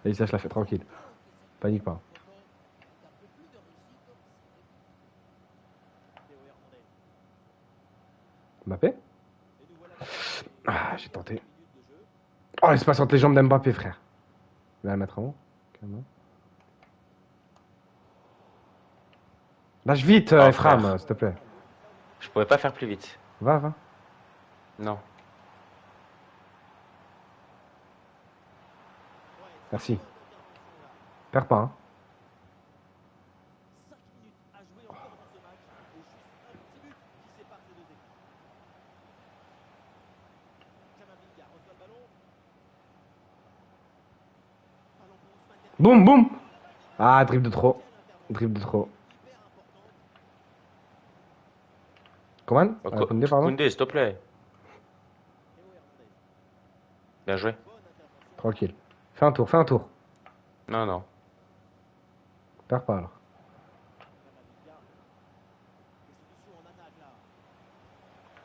Allez, ça, je la fais tranquille. Panique pas. Mbappé? Ah, j'ai tenté. Oh, laisse pas entre les jambes d'Mbappé, frère. Il va la mettre en haut. Calme. Lâche vite, Oh, Ephraim, frère. s'il te plaît. Je pourrais pas faire plus vite. Va. Non. Merci. Perds pas, hein. Boum. Ah, dribble de trop. Coman? Koundé, pardon. Koundé, s'il te plaît. Bien joué. Tranquille. Fais un tour. Non. Perds pas, alors.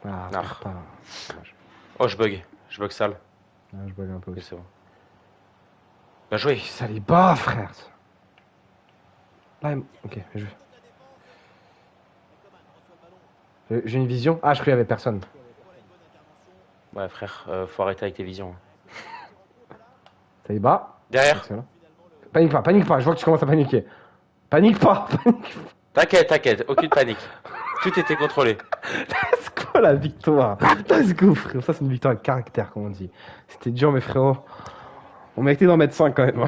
Ah, Ah. perds pas. Dommage. Oh, je bug. Je bug sale. Ah, je bug un peu Oui, aussi. c'est bon. Bien joué. Ça les bat, frère. Là, ok, je vais. J'ai une vision. Ah, je croyais qu'il y avait personne. Ouais, frère, faut arrêter avec tes visions. Ça y bat. Derrière. Excellent. Panique pas. Je vois que tu commences à paniquer. Panique pas. T'inquiète, aucune panique. Tout était contrôlé. Let's go la victoire. Let's go, frérot. Ça, c'est une victoire avec caractère, comme on dit. C'était dur, mes frérots. On méritait d'en mettre 5 quand même.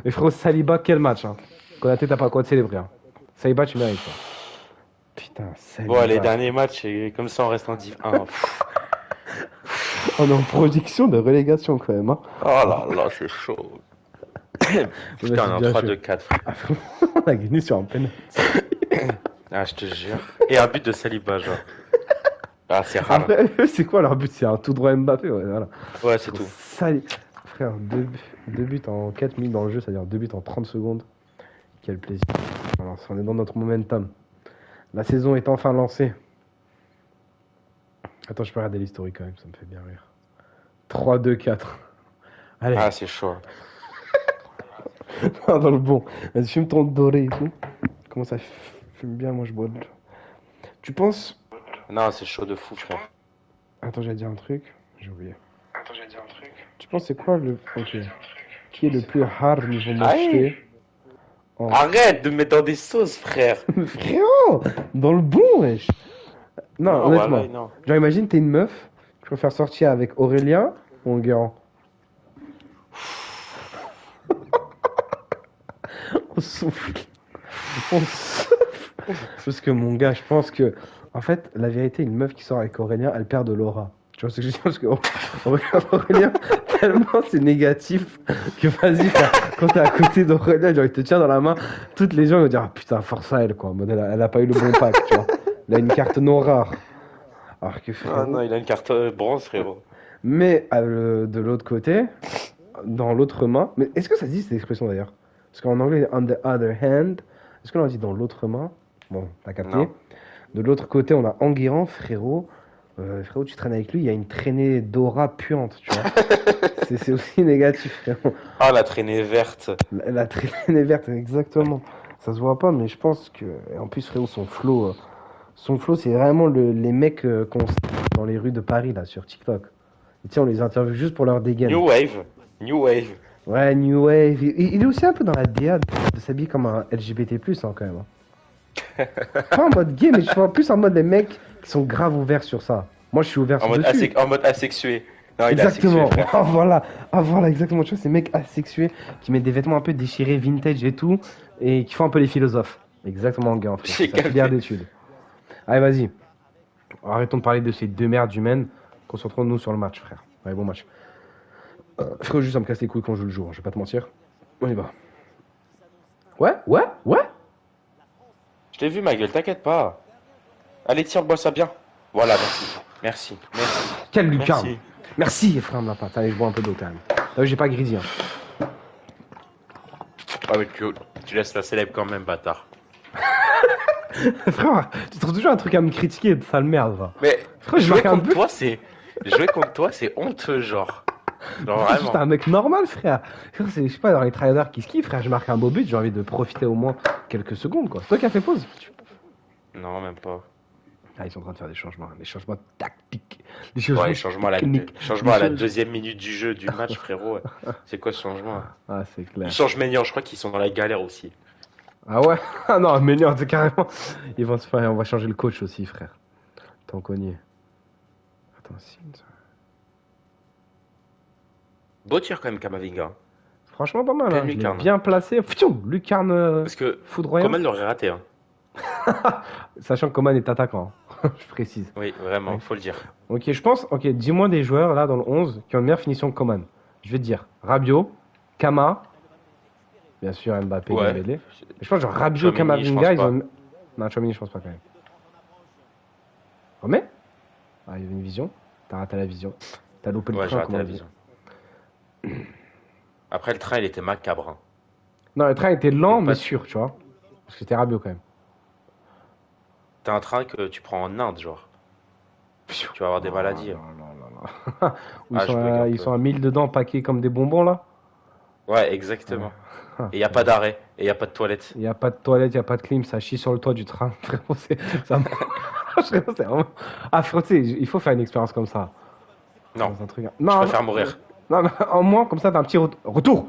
Mais frérot, Saliba, quel match. Hein. Konaté, t'as pas quoi de célébrer. Hein. Saliba, tu mérites. Quoi. Putain, Saliba. Bon, les derniers matchs, et comme ça, on reste en Div 1. On est en projection de relégation quand même. Hein. Oh là, c'est chaud. Putain, on est en 3-2-4. On a gagné sur un penalty. Ah, je te jure. Et un but de Saliba, genre. Ah, c'est rare. Après, eux, c'est quoi leur but? C'est un tout droit Mbappé, ouais, voilà. Ouais, c'est tout. Frère, deux buts en 4 minutes dans le jeu, c'est-à-dire 2 buts en 30 secondes. Quel plaisir. Alors, on est dans notre momentum. La saison est enfin lancée. Attends, je peux regarder l'historique quand même, ça me fait bien rire. 3-2-4. Allez, Ah, c'est chaud. dans le bon. Vas-y, fume ton doré et tout. Comment ça fume bien, moi je bois de l'eau. Tu penses... Non, c'est chaud de fou, frère. Attends, j'allais dire un truc. J'ai oublié. Tu penses c'est quoi le... Ok. Qui est le plus hard niveau mocheté en... Arrête de me mettre dans des sauces, frère. Frérot, dans le bon, wesh. Non, honnêtement. Voilà, non. Genre, imagine, t'es une meuf, tu préfères sortir avec Aurélien ou Enguerrand. On souffle. On souffle. Parce que mon gars, je pense que, en fait, la vérité, une meuf qui sort avec Aurélien, elle perd de l'aura. Tu vois ce que je veux dire? Parce que Aurélien, tellement c'est négatif que vas-y, quand t'es à côté d'Aurélien, genre il te tient dans la main, toutes les gens vont dire ah putain, force à elle quoi. En mode, elle a pas eu le bon pack, tu vois. Elle a une carte non rare. Alors que Ah non, frérot. il a une carte bronze, frérot. Mais de l'autre côté, dans l'autre main, mais est-ce que ça se dit cette expression d'ailleurs? Parce qu'en anglais, on the other hand, est-ce qu'on l'a dit dans l'autre main? Bon, t'as capté. Non. De l'autre côté, on a Enguerrand, frérot. Frérot, tu traînes avec lui, il y a une traînée d'aura puante, tu vois. C'est aussi négatif, frérot. Ah, la traînée verte. La traînée verte, exactement. Ça se voit pas, mais je pense que. Et en plus, frérot, son flow, c'est vraiment les mecs qu'on sait dans les rues de Paris, là, sur TikTok. Et tiens, on les interviewe juste pour leur dégaine. New Wave. New Wave. Ouais, New Wave. Il est aussi un peu dans la DA de s'habiller comme un LGBT+, hein, quand même. Pas en mode gay, mais je vois plus en mode les mecs qui sont grave ouverts sur ça. Moi, je suis ouvert En mode, dessus. en mode asexué. Non, il est Exactement. asexué, frère. Ah, voilà, exactement. Tu vois, ces mecs asexués qui mettent des vêtements un peu déchirés, vintage et tout, et qui font un peu les philosophes. Exactement, gars, en fait. J'ai C'est sa filière capté. d'études. Allez, vas-y. Arrêtons de parler de ces deux merdes humaines. Concentrons-nous sur le match, frère. Allez, bon match. Frérot, juste ça me casse les couilles quand je joue le jour, je vais pas te mentir. On y va. Ouais. Je t'ai vu, ma gueule, t'inquiète pas. Allez, tiens, bois ça bien. Voilà, merci. Merci. Merci. Quel lucarne. Merci. Merci, frère, de la patte. Allez, je bois un peu d'eau quand même. Là, j'ai pas gridi. Hein. Ah, mais tu laisses la célèbre quand même, bâtard. Frère, tu trouves toujours un truc à me critiquer, de sale merde, va. Mais Frère, je jouer marque un contre but. toi, c'est. Jouer contre toi, c'est honteux, genre. Genre Je suis juste vraiment. un mec normal, frère. Frère, je sais pas, dans les tryharders qui skient, frère, je marque un beau but, j'ai envie de profiter au moins quelques secondes, quoi. C'est toi qui as fait pause. Non, même pas. Ah, ils sont en train de faire des changements tactiques. Ouais, changement techniques. changement à la Des choses- deuxième minute du jeu, du match, frérot. C'est quoi ce changement? Ah, c'est clair. Ils changent Maignan, je crois qu'ils sont dans la galère aussi. Ah ouais? Ah non, mais non, c'est carrément. Ils vont se faire, on va changer le coach aussi, frère. Tant qu'on y est. Attends, si. Beau tir quand même, Kamavinga. Franchement, pas mal, Pleine hein. Je l'ai lucarne. bien placé. Pfiou, lucarne Parce que foudroyante. Coman l'aurait raté. Hein. Sachant que Coman est attaquant, hein. Je précise. Oui, vraiment, Ouais. faut le dire. Ok, je pense, ok, dis-moi des joueurs là dans le 11 qui ont une meilleure finition que Coman. Je vais te dire Rabiot, Kama, bien sûr Mbappé, Ouais. Dembélé. Je pense genre Rabiot, Tchouaméni, Kamavinga, je ils pense ont. Non, Chouamini, je pense pas quand même. Oh, mais ah, il y avait une vision. T'as raté la vision. T'as loupé le Ouais, j'ai train, raté comme on la dit. vision. Après, le train, il était macabre. Hein. Non, le train était lent, Pas- mais sûr, tu vois. Parce que c'était Rabiot quand même. T'as un train que tu prends en Inde, genre. Tu vas avoir des maladies. Oh, non. Où Ah, je bug un ils peu. sont à 1000 dedans, paquets comme des bonbons là. Ouais, exactement. Ah, Et il a pas d'arrêt. Et il a pas de toilette. Il n'y a pas de toilette, il n'y a pas de clim, ça chie sur le toit du train. Frérot, ça frérot, c'est vraiment. Ah, frérot, tu sais, il faut faire une expérience comme ça. Non, Dans un truc... je Non, préfère mourir. non, mais en moins, comme ça, t'as un petit retour.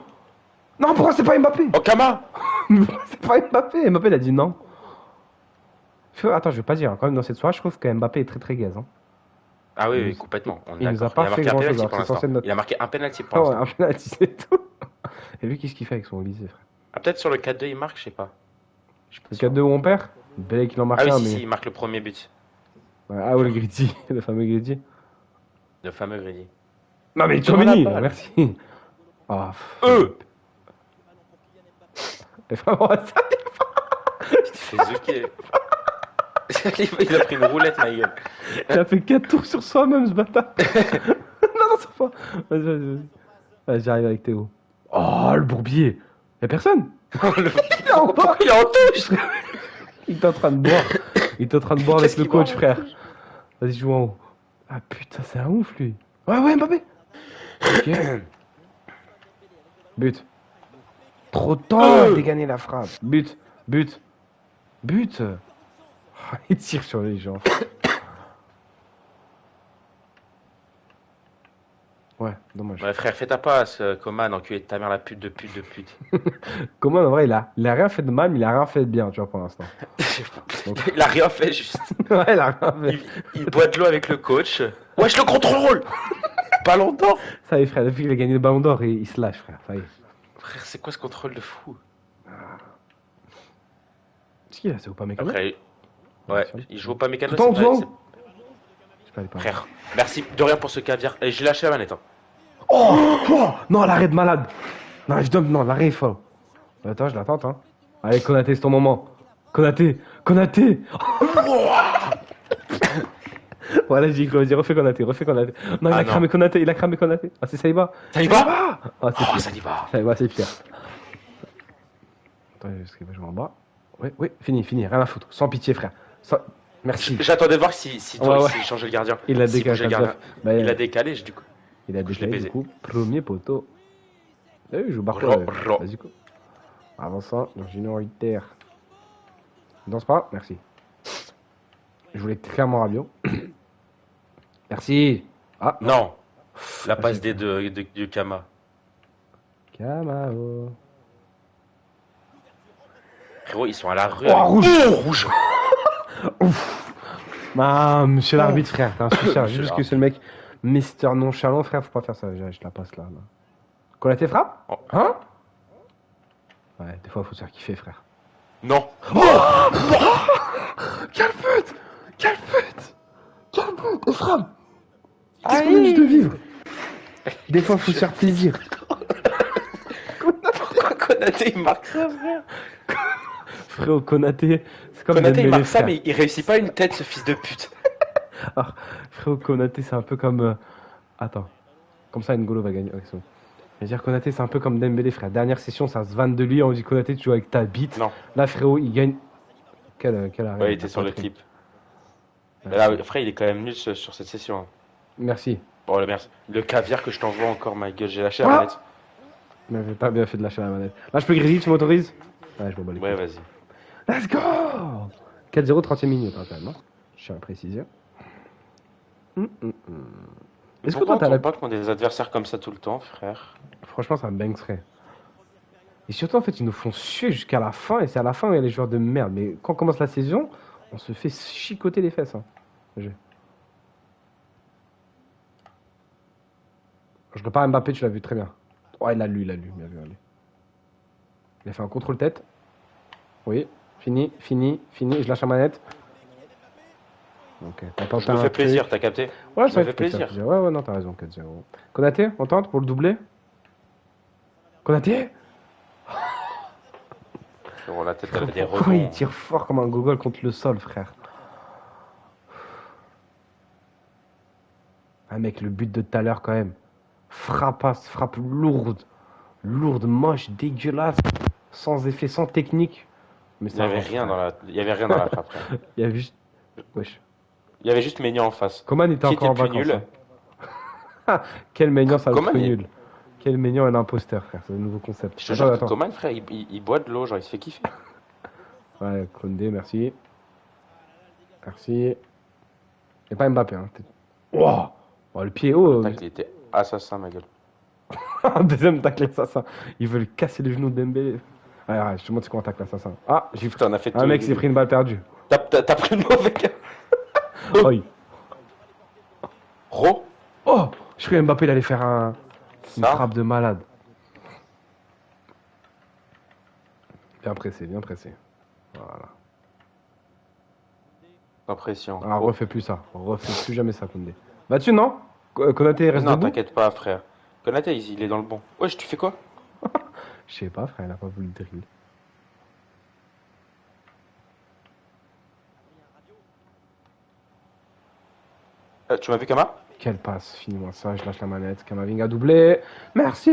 Non, pourquoi c'est pas Mbappé? Oh, Kama! C'est pas Mbappé. Mbappé, il a dit non. Attends, je vais pas dire, hein, quand même, dans cette soirée, je trouve que Mbappé est très très gaze. Hein. Ah oui, Il oui, nous- complètement. On est il nous a d'accord. pas Il a fait marqué un grand-chose, penalty alors pour que c'est censé l'instant. notre- Il a marqué un penalty pour Ah ouais, l'instant. un penalty, c'est tout. Et lui, qu'est-ce qu'il fait avec son lycée, frère? Ah, peut-être sur le 4-2, il marque, je sais pas. Je suis pas Le sûr. 4-2 où on perd? Belé qui l'en marque Ah oui, un, si, mais. si, il marque le premier but. Ouais, ah ouais, le Gridi, le fameux Gridi. Le fameux Grady. Non, mais Devant la Chouameni, balle. merci. Ah, Eux! Et vraiment, ça. Il s'est fait zucker. Il a pris une roulette, ma gueule. Il a fait 4 tours sur soi-même, ce bâtard. Non, ça va. Vas-y. Vas-y, j'arrive avec Théo. Oh, le bourbier. Y'a personne. Il est en bas. Il est en touche! Il est en train de boire. Il est en train de boire avec Qu'est-ce le qu'il coach, boit, frère. Vas-y, joue en haut. Ah putain, c'est un ouf, lui. Ouais, Mbappé. Ok. But. Trop de temps à dégainer la frappe. But. Ah, il tire sur les gens. Ouais, dommage. Ouais, frère, fais ta passe, Coman, enculé de ta mère, la pute de pute. Comment en vrai, il a rien fait de mal, mais il a rien fait de bien, tu vois, pour l'instant. Il a rien fait, juste. Ouais, il a rien fait. Il boit de l'eau avec le coach. Wesh, le contrôle! Ballon d'or! Ça y est, frère, depuis qu'il a gagné le ballon d'or, il se lâche, frère. Ça y est. Frère, c'est quoi ce contrôle de fou? C'est qui là? C'est Upamecano? Après, ouais, il joue pas mécano, Tout en c'est pas. haut. c'est- Je peux aller par là. Frère, merci de rien pour ce caviar. Et j'ai lâché la manette. Hein. Oh non, l'arrêt de malade. Non, je donne, non, l'arrêt est fort. Attends, je l'attends, hein. Allez, Konaté, c'est ton moment. Konaté, Konaté. Voilà, vas-y, refais Konaté, refais Konaté. Non, Ah, non. cramé Konaté, il a cramé Konaté. Ah, c'est Saïba. Ça y va Ah, c'est Oh, pire. ça y va. Saïba, c'est pire. Attends, est-ce qu'il va jouer en bas? Oui, oui, fini, fini, rien à foutre. Sans pitié, frère. Merci. J'attendais de voir si toi, Ouais, ouais. s'il changeait le gardien. Il a S'il décalé. bougeait le gardien. Bah, Il a décalé, du coup. Il a Du coup, je l'ai décalé, baisé. du coup, premier poteau. T'as vu, il joue Barco. Ro. Vas-y, quoi. Avançant dans une orbitaire. Danse pas, merci. Je voulais clairement Rabiot. Merci. Ah, Non. La Ah, passe c'est- D de Kama. Camaro. Frérot, ils sont à la rue. Oh, avec- rouge. Rouge. Ouf. Ah, monsieur l'arbitre, frère, t'es un suceur. Monsieur Juste que c'est le mec, Mister Nonchalant, frère, faut pas faire ça. Je la passe là. Konaté frappe Oh. Hein? Ouais, des fois, faut se faire kiffer, frère. Non. Quelle pute! Quelle pute! Quelle pute! Et frappe! Qu'est-ce qu'on a Aïe. juste de vivre? Des fois, faut se faire plaisir. Pourquoi Konaté il marque ça, frère? Frérot, Konaté, c'est comme Konaté il Dembélé, marque ça, frère. mais il réussit pas une tête, ce fils de pute. Frérot, Konaté, c'est un peu comme... Attends. Comme ça, N'Golo va gagner. Ouais, c'est bon. Je veux dire, Konaté, c'est un peu comme Dembélé, frère. Dernière session, ça se vanne de lui. On dit Konaté, tu joues avec ta bite. Non. Là, frérot, il gagne... Quel arrêt. Ouais, il était sur le clip. Mais là, frère, il est quand même nul sur cette session. Hein. Merci. Bon, le caviar que je t'envoie encore, ma gueule, j'ai lâché Ah. la manette. Mais j'ai pas bien fait de lâcher la manette. Là, je peux griller, tu m'autorises? Ouais, je m'en bats les Ouais, couilles. vas-y. Let's go! 4-0, 30e minute, hein, quand même. Hein. Je tiens à préciser. Est-ce que Pourquoi toi, t'as on la... tombe pas contre des adversaires comme ça tout le temps, frère? Franchement, ça me bangserait. Et surtout, en fait, ils nous font suer jusqu'à la fin. Et c'est à la fin où il y a les joueurs de merde. Mais quand on commence la saison, on se fait chicoter les fesses. Hein. Je repars Mbappé, tu l'as vu très bien. Oh, il a lu. Bien vu, allez. Il a fait un contrôle tête. Oui, fini. Je lâche la manette. Ok, t'as tenté Je me un fais truc. plaisir, t'as capté? Ouais, Je ça me fais plaisir. Ouais, non, t'as raison, 4-0. Konaté, on tente pour le doubler? Konaté? Frérot, la tête, elle a des Pourquoi il rebonds. tire fort comme un gogol contre le sol, frère? Ah, mec, le but de tout à l'heure, quand même. Frappe lourde, moche, dégueulasse, sans effet, sans technique. Mais Il y avait rien dans la frappe, frère. Il y avait juste. Wesh. Il y avait juste Maignan en face. Coman était Qui encore en était plus vacances. nul? Hein. Quel Maignan, ça Coman, le il- nul. Quel Maignan est l'imposteur, frère. C'est un nouveau concept. Je te jure que Coman, frère, il boit de l'eau, genre il se fait kiffer. Ouais, Koundé, merci. Merci. Et pas Mbappé, hein. Wow. Oh, le pied haut. Tac, il était assassin, ma gueule. Deuxième tacle assassin. Ils veulent casser les genoux de Dembélé. Ouais, je te montre comment tacle l'assassin. Ah, j'ai Putain, on a fait un tout. mec s'est pris une balle perdue. T'as pris le mauvais gars. Oi. Ro, Oh, je croyais Mbappé il allait faire une ça. frappe de malade. Bien pressé, bien pressé. Voilà. Sans pression. Ah, refais plus ça. Refais plus jamais ça, Koundé. Vas-tu, non? Konaté reste Non, debout? t'inquiète pas, frère. Konaté, il est dans le bon. Wesh, tu fais quoi? Je sais pas, frère, il a pas voulu le drill. Tu m'as vu, Kama? Quelle passe, finis-moi ça, je lâche la manette. Kamavinga doublé. Merci.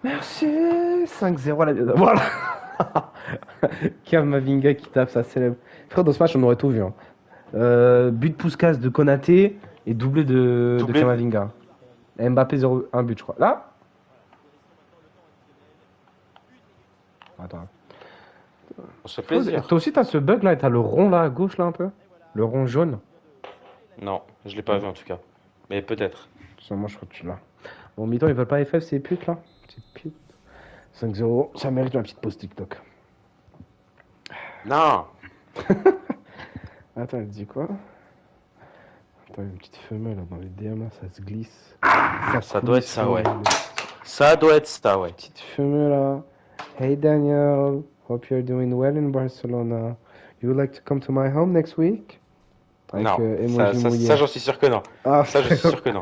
Merci. 5-0 à la... Voilà. Kamavinga qui tape sa célèbre. Frère, dans ce match, on aurait tout vu. Hein. But Puskas de Konaté et doublé de Kamavinga. Mbappé 0-1 but, je crois. Là? Attends. On se fait plaisir. Toi aussi, t'as ce bug là et t'as le rond là à gauche là un peu? Le rond jaune? Non, je l'ai pas vu en tout cas. Mais peut-être. Moi, je crois que tu l'as. Bon, mi-temps, ils veulent pas FF, ces putes là? Ces putes. 5-0, ça mérite une petite pause TikTok. Non. Attends, elle dit quoi? Attends, une petite femelle là, dans les DM là, ça se glisse. Ça doit être ça, ouais. Ça doit être ça, ouais. Petite femelle là. Hey Daniel, hope you're doing well in Barcelona. You would like to come to my home next week? Avec Non, emoji mouillé. ça j'en suis sûr que non. Ah, Ça, je suis sûr que non.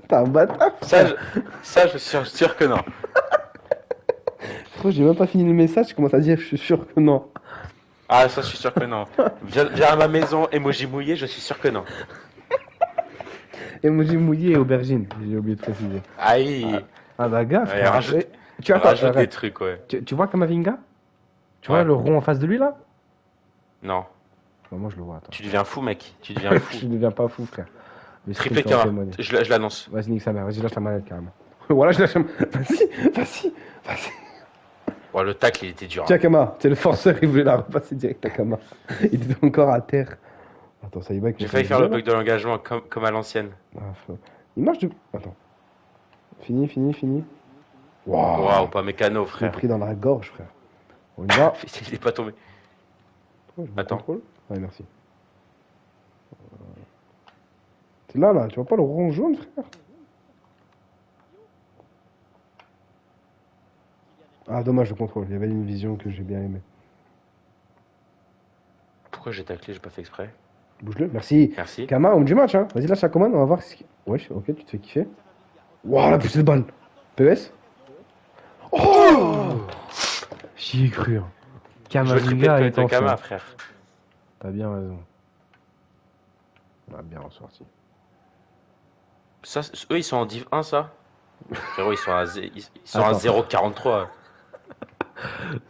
T'es un bâtard, Ça, frère. ça, je suis sûr que non. Frère, j'ai même pas fini le message, tu commences à dire je suis sûr que non. Ah, ça, je suis sûr que non. Viens à ma maison, emoji mouillé, je suis sûr que non. Emoji mouillé et aubergine, j'ai oublié de préciser. Aïe, Ah bah gars, ouais, frère. rajoute, Tu vois quoi, rajoute des arrête. trucs, ouais. Tu vois Kamavinga? Tu vois Ouais. le rond en face de lui là? Non, Bah, moi je le vois, attends. tu deviens fou, mec. Tu deviens fou. Je ne deviens pas fou, frère. Le Triplé stream peut en Kama, témoigner. je l'annonce. Vas-y, nique sa mère, vas-y, lâche la manette carrément. Voilà, je lâche la manette. Vas-y. Bon, le tacle, il était dur. Tiens, Hein. Kama, c'est le forceur, il voulait la repasser direct à Kama. Il était encore à terre. Attends, ça y va. J'ai failli faire le bug de l'engagement comme à l'ancienne. Ah, il marche de. Attends. Fini. Waouh, pas mécano, Je l'ai frère. pris dans la gorge, frère. On y va. Il est pas tombé. Oh, je me Attends. contrôle. Ouais, merci. T'es là, tu vois pas le rond jaune, frère? Ah, dommage, le contrôle. Il y avait une vision que j'ai bien aimée. Pourquoi j'ai taclé, j'ai pas fait exprès. Bouge-le, merci. Merci. Kama, homme du match, hein. Vas-y, lâche la commande, on va voir ce qui. Wesh, ok, tu te fais kiffer. Waouh, la poussée de balle. PES. Oh, j'y ai cru. Hein. Je veux tripler Kamavinga le est de en Kama, feu. frère. T'as bien raison. On a bien ressorti. Ça, eux, ils sont en Div 1, ça Frérot, ils sont à, ils sont à Attends. 0,43.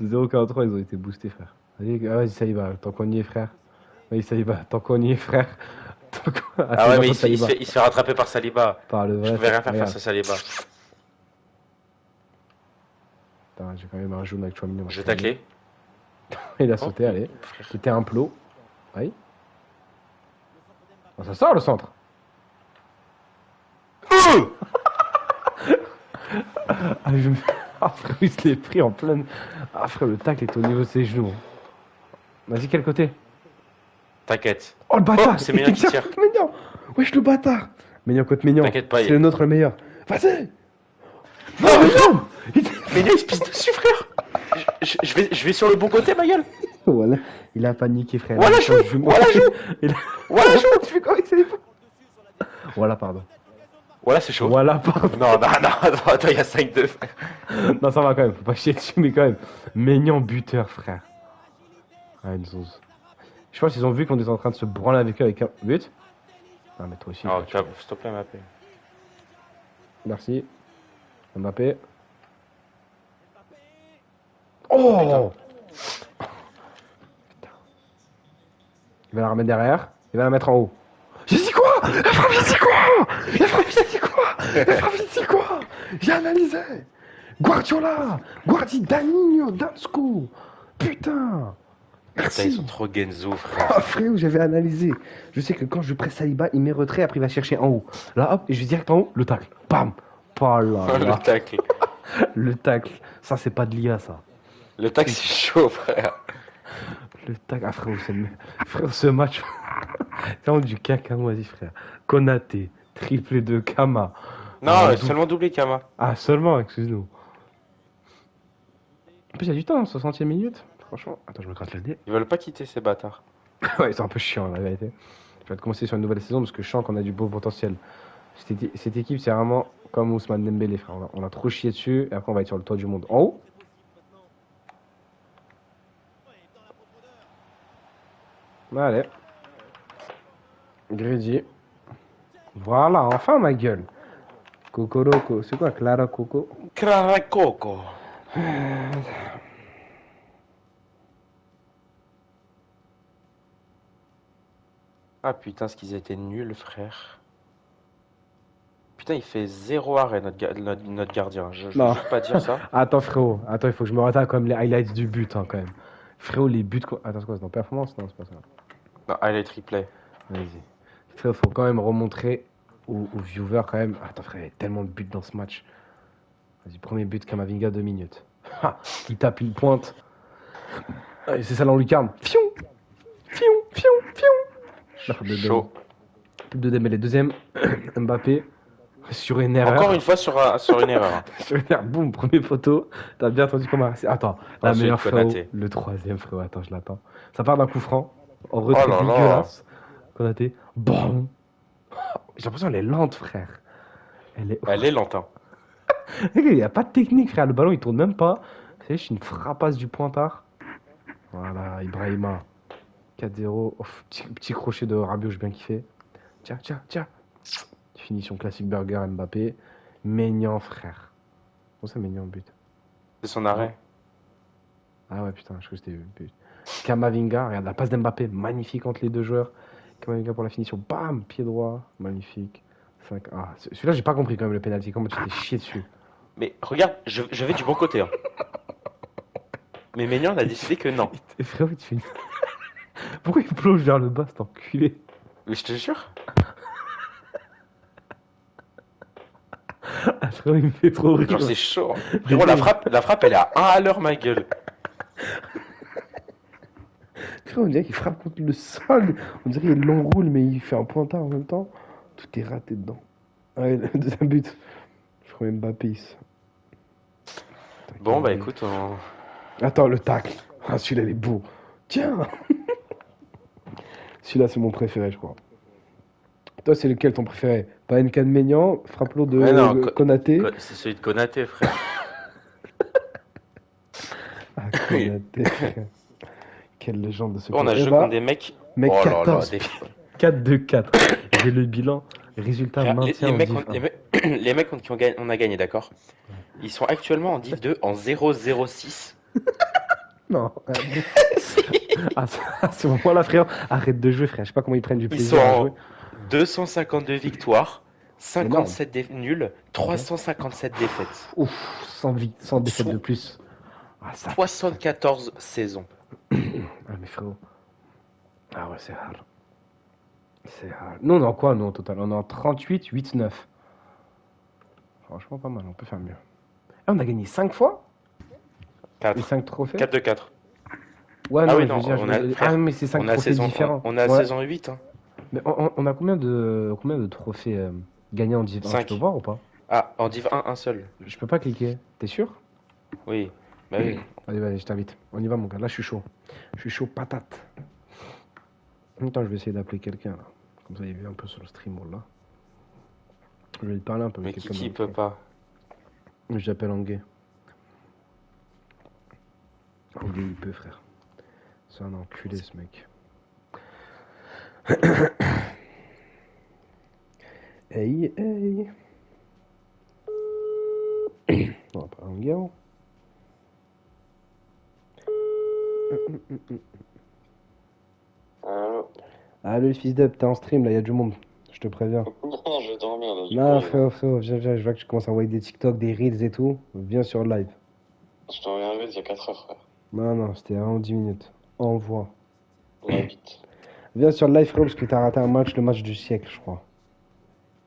0,43, ils ont été boostés, frère. Vas-y, ça y va, tant qu'on y est, frère. Vas-y, ça y va, tant qu'on y est, frère. Ah ouais, mais il se fait rattraper par Saliba. Par le vrai. Je pouvais rien faire Regarde. face à Saliba. Putain, j'ai quand même un jaune avec Chouamini. Je vais tacler. Il a sauté, Oh, allez. frère. C'était un plot. Aïe. Oh, ça sort le centre. Ah, je me... Ah, frère, il se l'est pris en pleine. Ah, frère, le tacle est au niveau de ses genoux. Vas-y, quel côté? T'inquiète. Oh, le bâtard! Oh, c'est Maignan qui tire. Maignan. Wesh, le bâtard! Maignan contre Maignan. T'inquiète pas, C'est le nôtre le meilleur. Vas-y! Non, Oh, Maignan! Mais il se pisse dessus, frère. Je vais sur le bon côté, ma gueule. Voilà, il a paniqué, frère. Voilà, joue. Voilà, joue. Il a... Voilà, joue. Tu fais quoi avec ses Voilà, pardon. Voilà, c'est chaud. Voilà, pardon. Non, attends, il y a 5-2, frère. Non, ça va quand même, faut pas chier dessus, mais quand même. Maignan buteur, frère. Ah, une sauce. Je pense qu'ils ont vu qu'on était en train de se branler avec eux avec un but. Ah, mais toi aussi. Oh, tu vois. s'il te plaît, Mbappé. Merci. Mbappé. Oh! Il va la remettre derrière. Il va la mettre en haut. J'ai dit quoi? La frappe, j'ai dit quoi? J'ai analysé. Guardiola. Danilo. Dansco. Putain. Putain, ils sont trop Genzo, frère. Ah, frérot, j'avais analysé. Je sais que quand je presse Saliba, il met retrait, après il va chercher en haut. Là, hop, et je vais direct en haut, le tacle. Bam. Pas là, Le là. tacle. Le tacle. Ça, c'est pas de l'IA, ça. Le tacle, c'est chaud, frère. Le tacle. Ah, frérot, frérot, ce match. C'est vraiment du caca, vas-y, frère. Konaté, triplé de Kama. Non, Ah, seulement doublé, Kama. Ah, seulement, excuse-nous. En plus, il y a du temps, 60e minute. Franchement, attends, je me gratte le nez. Ils veulent pas quitter ces bâtards. Ouais, c'est un peu chiant, la vérité. Je vais commencer sur une nouvelle saison parce que je sens qu'on a du beau potentiel. Cette équipe, c'est vraiment comme Ousmane Dembélé, frère. On a trop chié dessus et après, on va être sur le toit du monde. En haut. Allez. Grady. Voilà, enfin ma gueule. Cocoroco, c'est quoi Clara Coco? Craracoco. Ah putain, ce qu'ils étaient nuls, frère. Putain, il fait 0 arrêt, notre gardien. Je Non. veux juste pas dire ça. Attends, frérot. Attends, il faut que je me retape comme les highlights du but, hein, quand même. Frérot, les buts. Attends, c'est quoi? C'est dans performance? Non, c'est pas ça. Non, allez, triplé. Vas-y. Frérot, faut quand même remontrer aux viewers, quand même. Attends, frère, il y a tellement de buts dans ce match. Vas-y, premier but, Kamavinga, 2 minutes. Ha, il tape, il pointe. Allez, c'est ça, l'en lucarne. Fion. La frappe de Chaud. Dembélé. Deuxième, Mbappé. Sur une erreur. Encore une fois sur une erreur. Sur une erreur. Boum, premier photo. T'as bien entendu comment. Attends, la Ensuite, meilleure frérot. Konaté. Le troisième frérot. Attends, je l'attends. Ça part d'un coup franc. En Oh retrait là là. dégueulasse. Konaté. Bon. J'ai l'impression qu'elle est lente, frère. Elle est. Elle est lente, hein. Il n'y a pas de technique, frère. Le ballon, il tourne même pas. C'est juste une frappasse du pointard. Voilà, Ibrahima. 4-0. Oh, petit crochet de Rabiot, j'ai bien kiffé. Tiens, tiens, tiens. Finition classique burger Mbappé. Maignan, frère. Comment ça, Maignan, but? C'est son arrêt. Ah ouais, putain, je crois que c'était but. Kamavinga, regarde la passe d'Mbappé. Magnifique entre les deux joueurs. Kamavinga pour la finition. Bam, pied droit. Magnifique. 5. Ah, celui-là, j'ai pas compris quand même le penalty. Comment tu t'es chié dessus? Mais regarde, je vais du bon côté. Hein. Mais Maignan a décidé que non. Frérot, tu fais une... Pourquoi il plonge vers le bas, cet enculé? Mais je te jure. Ah, frérot, il me fait trop rire. Genre c'est chaud. Hein. Frérot, la frappe, elle est à 1 à l'heure, ma gueule. Frérot, on dirait qu'il frappe contre le sol. On dirait qu'il l'enroule, mais il fait un pointard en même temps. Tout est raté dedans. Ah ouais, le deuxième but. Je crois Mbappé. Bon, bah écoute, on... Attends, le tacle. Ah, celui-là, il est beau. Tiens. Celui-là, c'est mon préféré, je crois. Toi, c'est lequel ton préféré? Pas N'Kan Maignan, frappe-l'eau de Ouais, non, Konaté. c'est celui de Konaté, frère. Ah, Konaté, frère. Quelle légende de ce On a club. joué contre des mecs. Mec, Oh là là, 14. des... 4-2-4. J'ai le bilan. Résultat Frère, maintien en Div 1. les mecs contre qui on a gagné, d'accord? Ils sont actuellement en Div 2 en 0-0-6. Non. À ce moment-là, frère, arrête de jouer, frère. Je sais pas comment ils prennent du Ils plaisir sont à en jouer. 252 victoires, 57 nuls, 357 défaites. Ouf, sans défaite de plus. Ah, ça. 74 saisons. Ah, mais frérot. Ah ouais, c'est hard. C'est hard. Nous, on est en quoi, nous, au total? On est en 38, 8, 9. Franchement, pas mal. On peut faire mieux. Ah, on a gagné 5 fois? Et 4. 5 trophées? 4 de 4. Ouais, Ah non, oui, je non, veux dire, on a, frère, ah, mais c'est 5 on a trophées saison, différents. on a Ouais. saison 8. Hein. Mais on a combien de trophées gagnés en Div 1? Cinq. Tu peux voir ou pas? Ah, en Div 1, un seul. Je peux pas cliquer. T'es sûr? Oui. Bah oui. Allez, vas-y, je t'invite. On y va, mon gars. Là, je suis chaud. Je suis chaud patate. Attends, je vais essayer d'appeler quelqu'un, là. Comme ça, il est un peu sur le stream, là. Je vais lui parler un peu Mais avec quelqu'un. Kiki peut pas. J'appelle Anguay. Anguay, il peut, frère. C'est un enculé, ce mec. Hey, hey. On va parler Anguay, hein. Allô. Allô, le fils d'up, t'es en stream, là, il y a du monde. Je te préviens. Non, je vais dormir là. Non, frérot, viens, je vois que tu commences à envoyer des TikTok, des Reels et tout. Viens sur le live. Je t'en reviens vite il y a 4 heures, frère. Non, c'était vraiment 10 minutes. Envoie. Ouais, vite. Viens sur le live, frérot, parce que t'as raté un match, le match du siècle, je crois.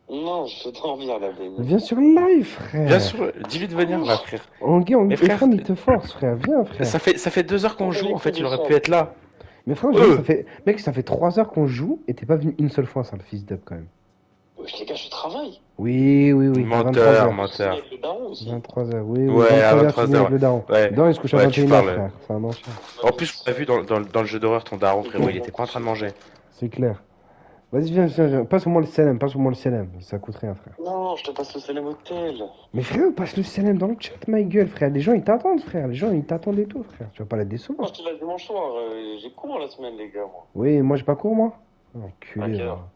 Non, je vais dormir là, baby. Viens sur le live, frère. Bien sûr, dis-lui de venir là, frère. Anguay, Mais frère, Ephraim, il te force, frère. Viens, frère. Ça fait 2 heures qu'on joue, en fait, il aurait pu être là. Mais frère, ça fait 3 heures qu'on joue et t'es pas venu une seule fois, ça, le fils d'up, quand même. Wesh, les gars, je travaille. Oui. Menteur, 23h. menteur. Avec le daron aussi. 23h, oui. Ouais, à 23h, tu viens 23h. avec le daron. Ouais. Non, il se couche à Ouais, tu 21h, parles. frère. C'est un ancien. En plus, on a vu dans le jeu d'horreur ton daron, frérot, il était pas en train de manger. C'est clair. Vas-y, viens. Passe-moi le CLM, ça coûte rien, frère. Non, je te passe le Salem Hotel. Mais frère, passe le CLM dans le chat, ma gueule, frère. Les gens, ils t'attendent, frère. Les gens, ils t'attendent et tout, frère. Tu vas pas les décevoir. Moi, je te laisse dimanche soir. J'ai cours la semaine, les gars, moi. Oui, moi, j'ai pas cours, moi. À Enculé, quelle là. heure?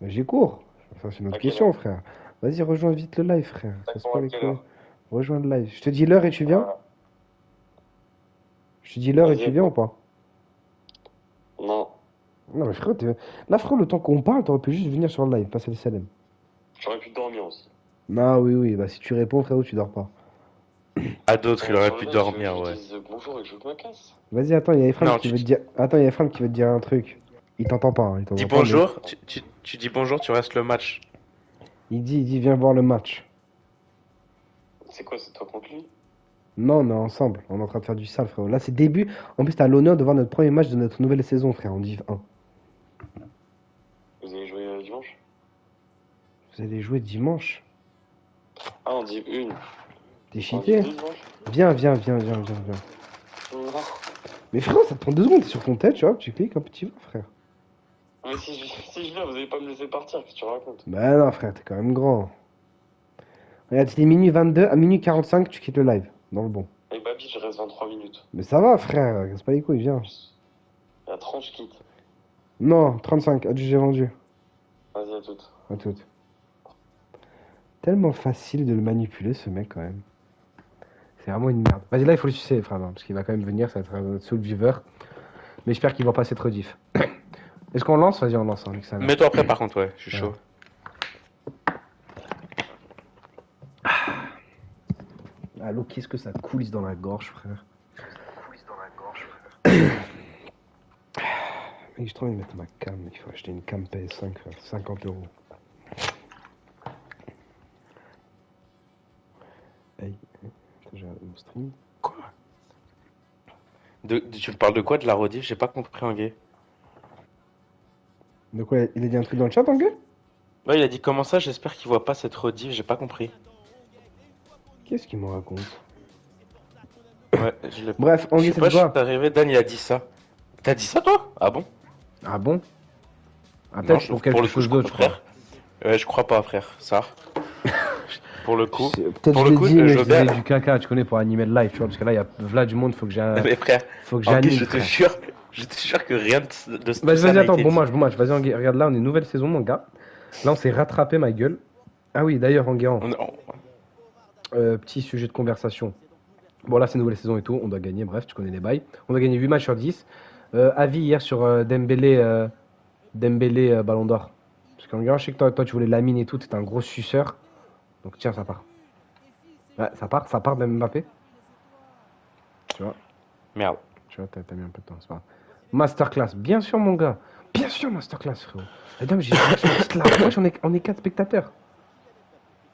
Mais j'ai cours. Ça, c'est une autre À quelle question, frère. Vas-y, rejoins vite le live, frère. T'as Casse cours pas à les quelle couilles. heure? Rejoins le live. Je te dis l'heure et tu viens? Voilà. Je te dis l'heure et Vas-y, tu viens ou pas? Non, Non, mais frérot, là, frérot, le temps qu'on parle, t'aurais pu juste venir sur le live, passer le CLM. j'aurais pu dormir aussi. Non, oui. Bah, si tu réponds, frérot, tu dors pas. À d'autres, il aurait pu Je dormir, ouais. dis bonjour et que je me casse. Vas-y, attends, il y a Ephraim Non, qui tu- veut te dire. Attends, il y a Ephraim qui veut te dire un truc. Il t'entend pas, hein, il t'entend Dis pas, mais- bonjour, tu dis bonjour, tu restes le match. Il dit, viens voir le match. C'est quoi, c'est toi contre lui? Non, on est ensemble. On est en train de faire du sale, frérot. Là, c'est début. En plus, t'as l'honneur de voir notre premier match de notre nouvelle saison, frère, en Div 1. Vous allez jouer dimanche? Vous allez jouer dimanche. Ah, on dit une. T'es On dit cheaté? deux, wesh. Viens. Non. Mais frérot, ça te prend 2 secondes, t'es sur ton tête, tu vois, tu cliques, hop, tu vas, frère. Mais si je viens, vous allez pas me laisser partir, qu'est-ce que tu racontes? Bah non, frère, t'es quand même grand. Regarde, il est minuit 22, à minuit 45, tu quittes le live, dans le bon. Et Babi, je reste 23 minutes. Mais ça va, frère, casse pas les couilles, viens. Et à 30, je quitte. Non, 35, adjugé vendu. Vas-y, à toute. À toutes. Tellement facile de le manipuler, ce mec, quand même. C'est vraiment une merde. Vas-y, là, il faut le sucer, frère, parce qu'il va quand même venir, ça va être un soul viewer. Mais j'espère qu'il va passer trop diff. Est-ce qu'on lance? Vas-y, on lance, hein, Alexandre. Mets-toi prêt par contre, ouais, je suis chaud. Allô, qu'est-ce que ça coulisse dans la gorge, frère? Mec, j'ai trop envie de mettre ma cam, il faut acheter une cam PS5, frère, 50 euros. Hey, attends, j'ai mon stream. Quoi? Tu me parles de quoi? De la rediff? J'ai pas compris en gay. De quoi, il a dit un truc dans le chat, en gars? Ouais, il a dit comment ça? J'espère qu'il voit pas cette rediff, j'ai pas compris. Qu'est-ce qu'il me raconte? Ouais, je l'ai pas. Bref, Je Anguille, sais c'est pas, je quoi? suis arrivé, Dan il a dit ça. T'as dit ça toi? Ah bon? Ah bon? Ah, Non, peut-être pour quelque pour le coup, chose je d'autre, crois, je crois. frère. Ouais, je crois pas, frère. Ça. Pour le coup. Peut-être Pour je le l'ai coup, dit, mais je Jobert. disais du caca, tu connais, pour animer le live, tu vois, parce que là, il y a Vlad du monde, faut que Mais frère, faut que en gay, j'anime, frère. je te jure que rien de tout Vas-y, ça vas-y, n'a attends, été bon dit. match, vas-y, Anguille, regarde là, on est nouvelle saison, mon gars. Là, on s'est rattrapé, ma gueule. Ah oui, d'ailleurs, Enguerrand, petit sujet de conversation. Bon, là, c'est nouvelle saison et tout, on doit gagner, bref, tu connais les bails. On doit gagner 8 matchs sur 10. Avis hier sur Dembélé, Ballon d'Or. Parce qu'Enguerrand, je sais que toi, tu voulais Lamine et tout, t'étais un gros suceur. Donc, tiens, ça part. Ouais, ça part de Mbappé. Tu vois, Merde. t'as mis un peu de temps, c'est pas grave. Masterclass, bien sûr, mon gars. Bien sûr, Masterclass, frérot. Madame, j'ai une petite larme. Wesh, on est 4 spectateurs.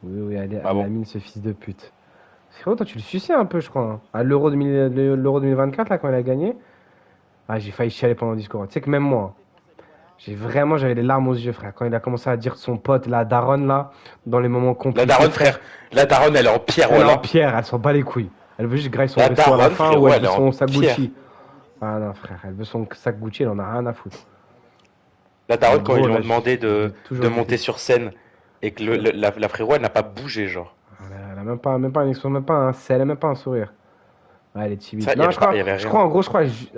Oui, allez, Ah bon. Lamine, ce fils de pute. Frérot, toi, tu le suçais un peu, je crois. Hein. À l'Euro 2024, là, quand il a gagné. Ah, j'ai failli chialer pendant le discours. Tu sais que même moi, j'avais les larmes aux yeux, frère. Quand il a commencé à dire son pote, la daronne, là, dans les moments compliqués. La daronne, frère. La daronne, elle est en pierre, Elle est voilà. en pierre, elle s'en bat les couilles. Elle veut juste grailler son La resto à la daronne, fin frérot, ou elle elle veut est son en sac pierre. Gucci. Ah non, frère, elle veut son sac Gucci, elle en a rien à foutre. La daronne, En quand gros, ils lui là, ont demandé j'ai toujours de dit- monter sur scène et que la frérot, elle n'a pas bougé, genre. Elle a même pas une expression, même pas un sel, même pas un sourire. Ouais, elle est timide. Ça, y Non, avait pas- y avait je rien. crois, en gros,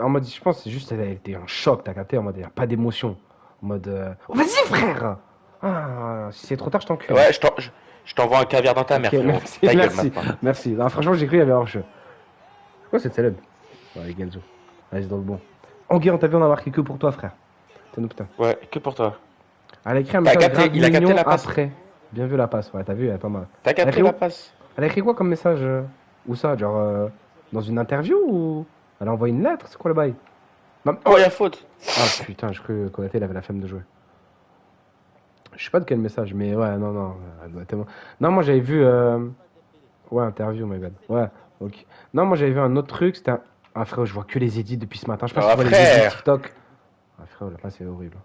en mode, je pense que c'est juste, elle était en choc, t'as capté, en mode, il n'y a pas d'émotion. En mode, oh, vas-y, frère! Ah, si c'est trop tard, je t'encule. Ouais, je t'envoie un caviar dans ta mère, Ok, frérot. merci, Ta gueule, merci, maintenant. merci. Non, franchement, j'ai cru qu'il y avait hors-jeu. Quoi, cette célèbre? Ouais, Genzo. Allez, dans le bon. Enguerrand, t'as vu, on a marqué que pour toi, frère. T'es nous, putain. Ouais, que pour toi. Elle a écrit un T'as message capté, grave il a capté mignon la passe. après. Bien vu la passe, ouais, t'as vu, elle est pas mal. T'as capté Frérot. la passe? Elle a écrit quoi comme message Où ça? Genre, dans une interview ou elle a envoyé une lettre? C'est quoi le bail? Non, Oh, y'a faute. Ah putain, je croyais qu'Onaté, il avait la flemme de jouer. Je sais pas de quel message, mais ouais, non, elle doit tellement... Non, moi j'avais vu... Ouais, interview, my bad. Ouais, ok. Non, moi j'avais vu un autre truc, c'était un... Ah frérot, je vois que les edits depuis ce matin. Je sais pas Ah, si tu vois les frère. edits TikTok. Ah frérot, là, c'est horrible.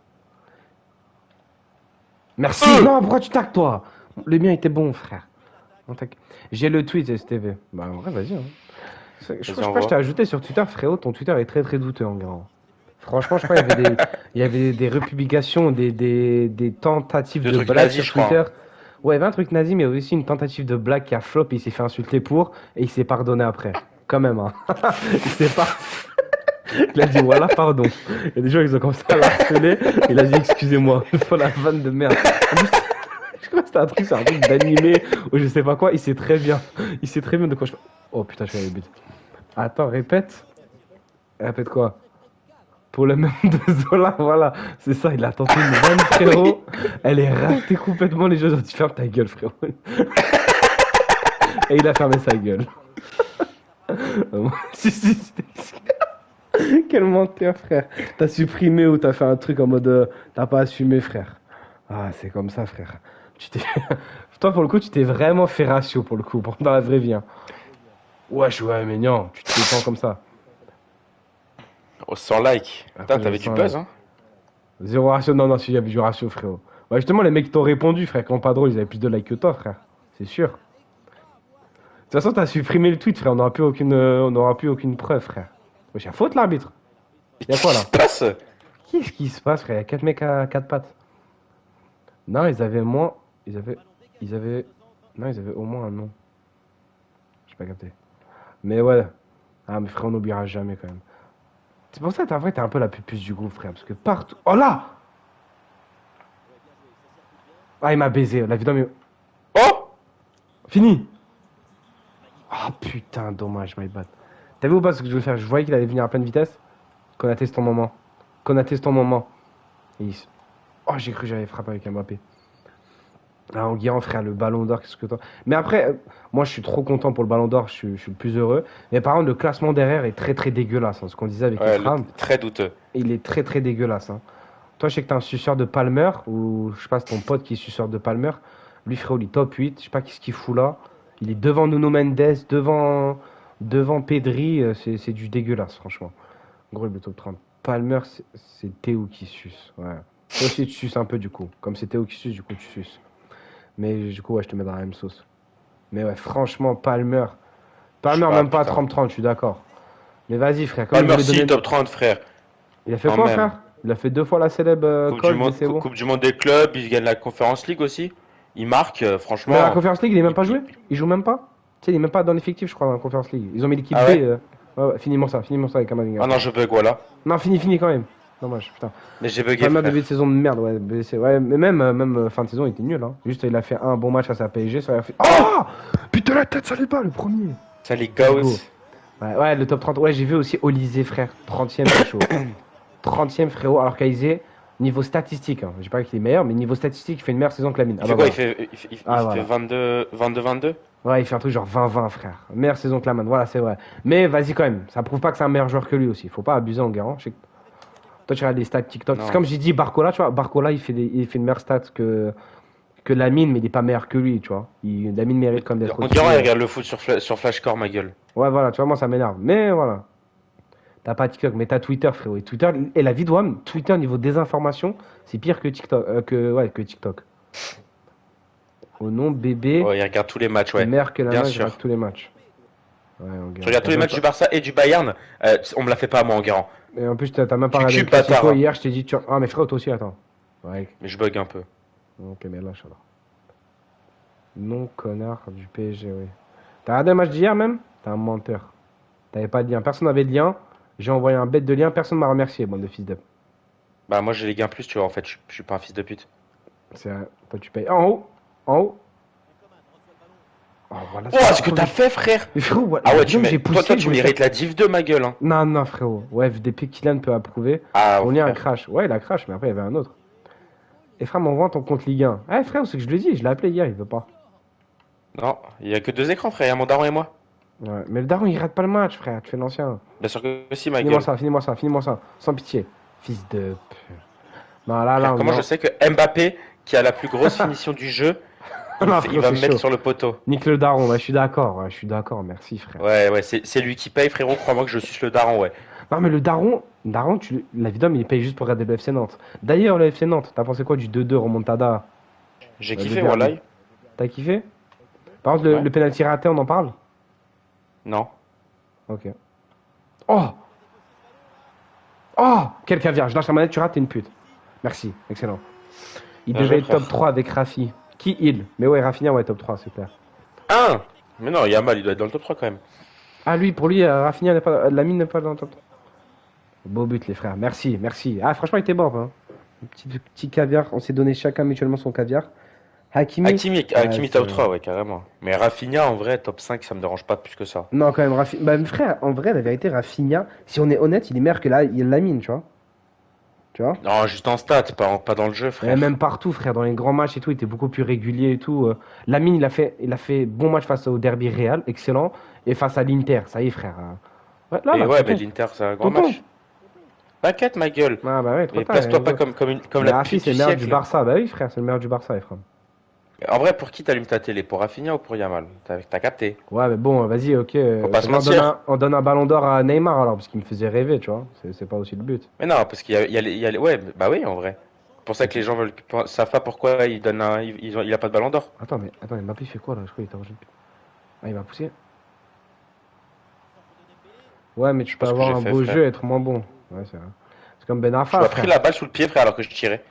Merci. Non, pourquoi tu tacs, toi? Le mien était bon, frère. Non, tac. J'ai le tweet, STV. Bah, en vrai, vas-y. Hein. Je crois que je t'ai ajouté sur Twitter, frérot. Ton Twitter est très très douteux, en grand. Franchement, je crois qu'il y avait des republications, des tentatives De de trucs blagues nazis, sur je crois. Twitter. Ouais, il y avait un truc nazi, mais il y avait aussi une tentative de blague qui a flop et il s'est fait insulter pour et il s'est pardonné après. Quand même, hein. Il s'est pas. Il a dit voilà, pardon. Il y a des gens qui ont commencé à l'harceler. Il a dit excusez-moi, il faut la vanne de merde. En plus, je crois que c'était c'est un truc d'animé ou je sais pas quoi. Il sait très bien de quoi je. Oh putain, je suis à le but. Attends, répète. Répète quoi? Pour le même de Zola, voilà. C'est ça, il a tenté une vanne, frérot. Elle est ratée complètement. Les gens ont dit ferme ta gueule, frérot. Et il a fermé sa gueule. Si. Quel menteur, frère. T'as supprimé ou t'as fait un truc en mode t'as pas assumé, frère. Ah, c'est comme ça, frère. Toi, pour le coup, tu t'es vraiment fait ratio, pour le coup, dans la vraie vie. Hein. Wesh, ouais, mais non, tu te détends comme ça. Oh, 100 likes. Putain, Après, t'avais du 100 buzz, likes. hein? Zéro ratio, non, si, il y avait du ratio, frérot. Bah, justement, les mecs qui t'ont répondu, frère, qui ont pas drôle, ils avaient plus de likes que toi, frère. C'est sûr. toute façon, t'as supprimé le tweet, frère. On n'aura plus aucune preuve, frère. Wesh, y'a faute, l'arbitre. Y'a quoi, là? Qu'est-ce qui se passe? Qu'est-ce qui se passe, frère? Y'a 4 mecs à 4 pattes. Non, ils avaient moins. Ils avaient. Non, ils avaient au moins un nom. J'ai pas capté. Mais ouais. Ah, mais frère, on n'oubliera jamais quand même. C'est pour ça que t'es un peu la pupuce du groupe, frère. Parce que partout. Oh là! Ah, il m'a baisé. La vidéo, mais. Oh! Fini! Ah, putain, dommage, my bad. T'as vu ou pas ce que je voulais faire? Je voyais qu'il allait venir à pleine vitesse. Konaté, c'est ton moment. Konaté, c'est ton moment. Et oh, j'ai cru que j'allais frapper avec Mbappé. Ah, Enguerrand, frère, le ballon d'or, qu'est-ce que toi. Mais après, moi, je suis trop content pour le ballon d'or, je suis le plus heureux. Mais par contre, le classement derrière est très très dégueulasse. Hein, ce qu'on disait avec Ouais, Ephraim, très douteux. il est très très dégueulasse. Hein. Toi, je sais que t'es un suceur de Palmer, ou je sais pas, c'est ton pote qui est suceur de Palmer. Lui, frérot, il est top 8. Je sais pas qu'est-ce qu'il fout là. Il est devant Nuno Mendes, devant Pedri. C'est du dégueulasse, franchement. Gros, il est top 30. Palmer, c'est Théo qui suce. Ouais. Toi aussi, tu suces un peu du coup. Comme c'est Théo qui suce, du coup, tu suces. Mais du coup, ouais, je te mets dans la même sauce. Mais ouais, franchement, Palmer. Palmer, pas, même pas à putain. 30-30, je suis d'accord. Mais vas-y, frère. Comme Palmer, il voulait si, top 30, frère. Il a fait Quand quoi, même. frère? Il a fait 2 fois la célèbre call, mais c'est bon. Coupe du monde des clubs, il gagne la Conference League aussi. Il marque, Mais la franchement. Conference League, il est même pas joué? Il joue même pas? Tu sais, il est même pas dans l'effectif, je crois, dans la Conference League. Ils ont mis l'équipe Ah B. ouais? Ouais, ouais, finis-moi ça avec Kamavinga. Ah non, je bug, voilà. Non, fini quand même. Dommage, putain. Mais j'ai bugué, Palmer, frère. début de saison de merde, ouais. Ouais, mais même fin de saison, il était nul. Hein. Juste, il a fait un bon match face à PSG. Ça a fait... Oh! Putain, la tête, ça l'est pas, le premier. Salut, Let's go. Gauss. Ouais, le top 30. Ouais, j'ai vu aussi Olysée, frère. 30ème, c'est chaud. 30ème, frérot. Alors qu'Olysée, niveau statistique, hein, je dis pas qu'il est meilleur, mais niveau statistique, il fait une meilleure saison que Lamine. Il fait quoi? Il fait, Ah, il voilà. fait 22-22? Ouais, il fait un truc genre 20-20, frère. Meilleure saison que Lamine, voilà, c'est vrai. Mais vas-y quand même, ça prouve pas que c'est un meilleur joueur que lui aussi. Faut pas abuser en garant. Toi, tu regardes les stats TikTok. Non. C'est comme j'ai dit, Barcola, tu vois. Barcola, il fait une meilleure stat que Lamine, mais il est pas meilleur que lui, tu vois. Lamine mérite comme d'être On au-dessus. dirait, il regarde le foot sur Flashcore, ma gueule. Ouais, voilà, tu vois, moi, ça m'énerve. Mais voilà. T'as pas TikTok, mais t'as Twitter, frérot. Et Twitter, et la vie de WAM, Twitter, niveau désinformation, c'est pire que TikTok. Que TikTok. Au nom bébé, Ouais, il regarde tous les matchs, ouais. meilleur que la Bien main, je sûr. regarde tous les matchs. Ouais, Je regarde tous les matchs du Barça et du Bayern. On me l'a fait pas à moi, Enguerrand. Et en plus, t'as même pas Tu regardé cues, le Classico bâtard, hein. hier, je t'ai dit, ah, mais frérot, toi aussi, attends. Ouais, Mais je bug un peu. ok, mais lâche alors. Non, connard du PSG, oui. T'as regardé le match d'hier même? T'es un menteur. T'avais pas de lien. Personne n'avait de lien. J'ai envoyé un bête de lien. Personne m'a remercié, bande de fils de. Bah, moi, j'ai les gains plus, tu vois, en fait. Je suis pas un fils de pute. C'est vrai. Toi, tu payes. En haut. En haut. Oh, voilà. Oh, ce que t'as fait, frère! Mais frérot, voilà. Ah ouais, tu Même j'ai mets. poussé, Toi, je tu voulais mérites la div 2, ma gueule, hein. faire- Non, non, frérot. Ouais, FDP Kylian peut approuver. Ah, Mon lien a frère. crash. Ouais, il a crash, mais après, il y avait un autre. Et frère, m'envoie ton compte Ligue 1. Eh, frère, c'est que je lui ai dit. Je l'ai appelé hier, il veut pas. Non, il y a que 2 écrans, frère. Il y a mon daron et moi. Ouais. Mais le daron, il rate pas le match, frère. Tu fais l'ancien. Bien sûr que si, ma Finis-moi gueule. ça, finis-moi ça. Sans pitié. Fils de. Non, là, Frère, on comment est en- je sais que Mbappé, qui a la plus grosse finition du jeu, Non, il frérot, va c'est me mettre chaud. sur le poteau? Nique le daron, ouais, je suis d'accord, merci frère. Ouais, c'est lui qui paye, frérot. Crois-moi que je suce le daron, ouais. Non mais le daron, la vidéo, il paye juste pour regarder le FC Nantes. D'ailleurs, le FC Nantes, t'as pensé quoi du 2-2 remontada? J'ai Le kiffé, derby. voilà. T'as kiffé? Par contre, Ouais. le penalty raté, on en parle? Non. Ok. Oh! Oh! Quel caviar, je lâche la manette, tu rates, t'es une pute. Merci, excellent. Il Bien devait joué, être top frère. 3 avec Rafi. Qui il? Mais ouais, Rafinha, ouais, top 3, super. Un! Mais non, Yamal, il doit être dans le top 3 quand même. Ah, lui, pour lui, Rafinha n'est pas. Lamine n'est pas dans le top 3. Beau but, les frères. Merci, merci. Ah, franchement, il était bon. Hein. Petit caviar. On s'est donné chacun mutuellement son caviar. Hakimi. Hakimi c'est top vrai. 3, ouais, carrément. Mais Rafinha, en vrai, top 5, ça me dérange pas plus que ça. Non, quand même, Rafinha. Bah, frère, en vrai, la vérité, Rafinha, si on est honnête, il est meilleur que Lamine, tu vois. Tu vois. Non, juste en stats, pas dans le jeu, Et frère. même partout, frère, dans les grands matchs et tout, il était beaucoup plus régulier et tout. Lamine, il a fait bon match face au Derby Real, excellent. Et face à l'Inter, ça y est, frère. Ouais, là, Et là, ouais, tonton. mais l'Inter, c'est un grand Tonton. match. T'inquiète, ma gueule. Ah, bah ouais, trop Mais tard. place-toi pas comme Mais la Rafi, pute c'est du le meilleur du siècle. Barça. Bah oui, frère, c'est le meilleur du Barça, frère. En vrai, pour qui t'allumes ta télé? Pour Rafinha ou pour Yamal? T'as capté? Ouais, mais bon, vas-y, ok. Faut pas se on mentir. on donne un ballon d'or à Neymar alors, parce qu'il me faisait rêver, tu vois. C'est pas aussi le but. Mais non, parce ouais, bah oui, en vrai. C'est pour ça que les gens savent pas pourquoi il donne il a pas de ballon d'or. Attends, mais Mbappé, il fait quoi là? Je crois qu'il était en jeu. Ah, il m'a poussé. Ouais, mais tu Je sais peux pas ce que avoir j'ai un fait, beau frère. jeu et être moins bon. Ouais, c'est vrai. C'est comme Ben Tu Arfa, m'as pris frère. la balle sous le pied, frère, alors que je tirais.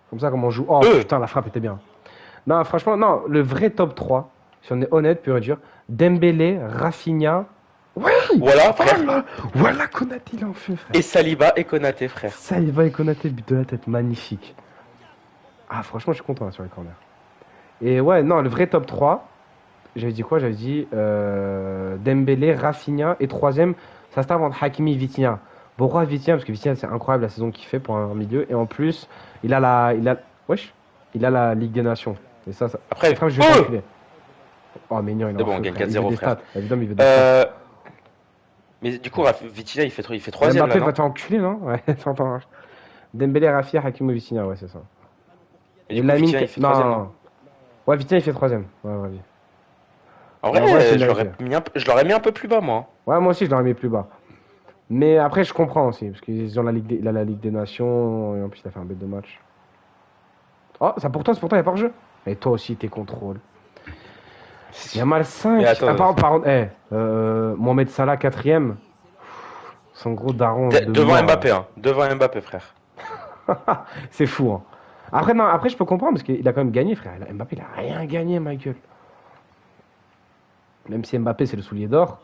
Comme ça, comme on joue. Oh Euh putain, la frappe était bien. Non, franchement, non, le vrai top 3, si on est honnête, pur et dur, Dembélé, Rafinha. Oui. Voilà, Oh frère. là. Voilà Konaté, il en fait, frère. Et Saliba et Konaté, frère. Saliba et Konaté, but de la tête, magnifique. Ah, franchement, je suis content là, sur les corners. Et ouais, non, le vrai top 3, j'avais dit quoi? J'avais dit Dembélé, Rafinha et troisième, ça se entre Hakimi et Vitinha. Pourquoi Vitinha? Parce que Vitinha, c'est incroyable la saison qu'il fait pour un milieu. Et en plus, wesh, il a la Ligue des Nations. Et et Après, frère, je vais t'enculer. Oh, mignon, il est c'est en bon, on feu, gagne frère. Il veut 4-0, des frère. stats. Évidemment, il veut des stats. Euh, mais du coup, Vitinha, il fait Et troisième là, Mbappé va non? te faire enculer, non? Ouais, t'entends. Dembélé, Rafinha, Hakimi et Vitinha, ouais, c'est ça. Et Et du coup, Lamine, Vitinha, il fait non, troisième, non, non? non. Ouais, Vitinha, il fait troisième. Ouais, ouais, ouais. En En vrai, c'est vrai, une dinguerie. je l'aurais mis un peu plus bas, moi. Ouais, moi aussi, je l'aurais mis plus bas. Mais après, je comprends aussi, parce qu'ils ont il a la Ligue des Nations, et en plus, il a fait un bête de match. Oh, ça pour toi, c'est pour toi, il n'y a pas de jeu. Et toi aussi, tes contrôles. Il y a mal Mais 5. Ah, attends, par contre, Mohamed Salah, quatrième. Son gros daron de devant mort, là. Mbappé, hein. Devant Mbappé, frère. C'est fou, hein. Après, non, après, je peux comprendre, parce qu'il a quand même gagné, frère. Mbappé, il a rien gagné, ma gueule. Même si Mbappé, c'est le soulier d'or.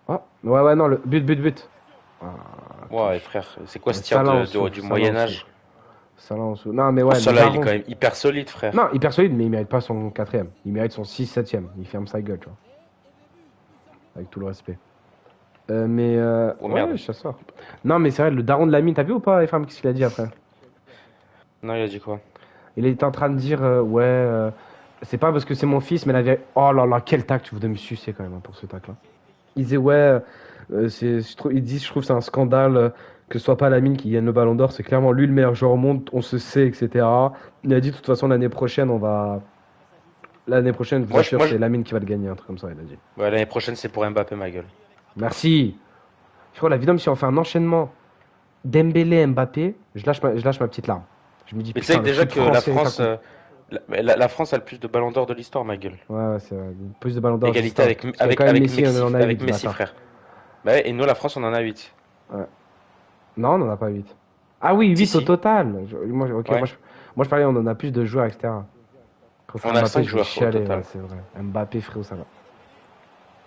Oh, ouais, ouais, non, le but. Ah, Ouais, touche. frère, c'est quoi Mais ce tir Salah en souffre, du Salah en Moyen-Âge? souffre. Salah en souffre. Non, mais Oh, ouais, le celui-là, il est daron. quand même hyper solide, frère. Non, hyper solide, mais il mérite pas son quatrième. Il mérite son 6 septième. Il ferme sa gueule, tu vois. Avec tout le respect. Oh Ouais, merde. ouais, ça sort. Non, mais c'est vrai, le daron de la mine, t'as vu ou pas, Ephraim, qu'est-ce qu'il a dit après? Non, il a dit quoi? Il était en train de dire, ouais, c'est pas parce que c'est mon fils, mais la vérité. Oh là là, quel tact, tu voudrais me sucer quand même hein, pour ce tact-là. Il disait, ouais, il dit, je trouve que c'est un scandale que ce soit pas Lamine qui gagne le ballon d'or. C'est clairement lui le meilleur joueur au monde, on se sait, etc. Il a dit, de toute façon, l'année prochaine, on va. L'année prochaine, je vous Moi, je, assure, moi, je- c'est Lamine qui va le gagner, un truc comme ça, il a dit. Ouais, l'année prochaine, c'est pour Mbappé, ma gueule. Merci. Frérot, la vidéo, si on fait un enchaînement Dembélé, Mbappé, je lâche ma petite larme. Je me dis, Mais tu sais putain, le déjà foot que la français, ça France, compte. la France a le plus de ballons d'or de l'histoire, ma gueule. Ouais, ouais, c'est vrai. Plus de ballons d'or Égalité d'histoire. Parce qu'il y a quand même Messi, on en a 8 avec ce Messi, matin. frère. Bah ouais, et nous, la France, on en a 8. Ouais. Non, on n'en a pas 8. Ah oui, Si, 8 au si. total. Ok, Ouais. moi, je parlais, on en a plus de joueurs, etc. Quand On frère a Mbappé, 5 je vais joueurs au chialer, ouais, total. c'est vrai. Mbappé, frérot, ça va.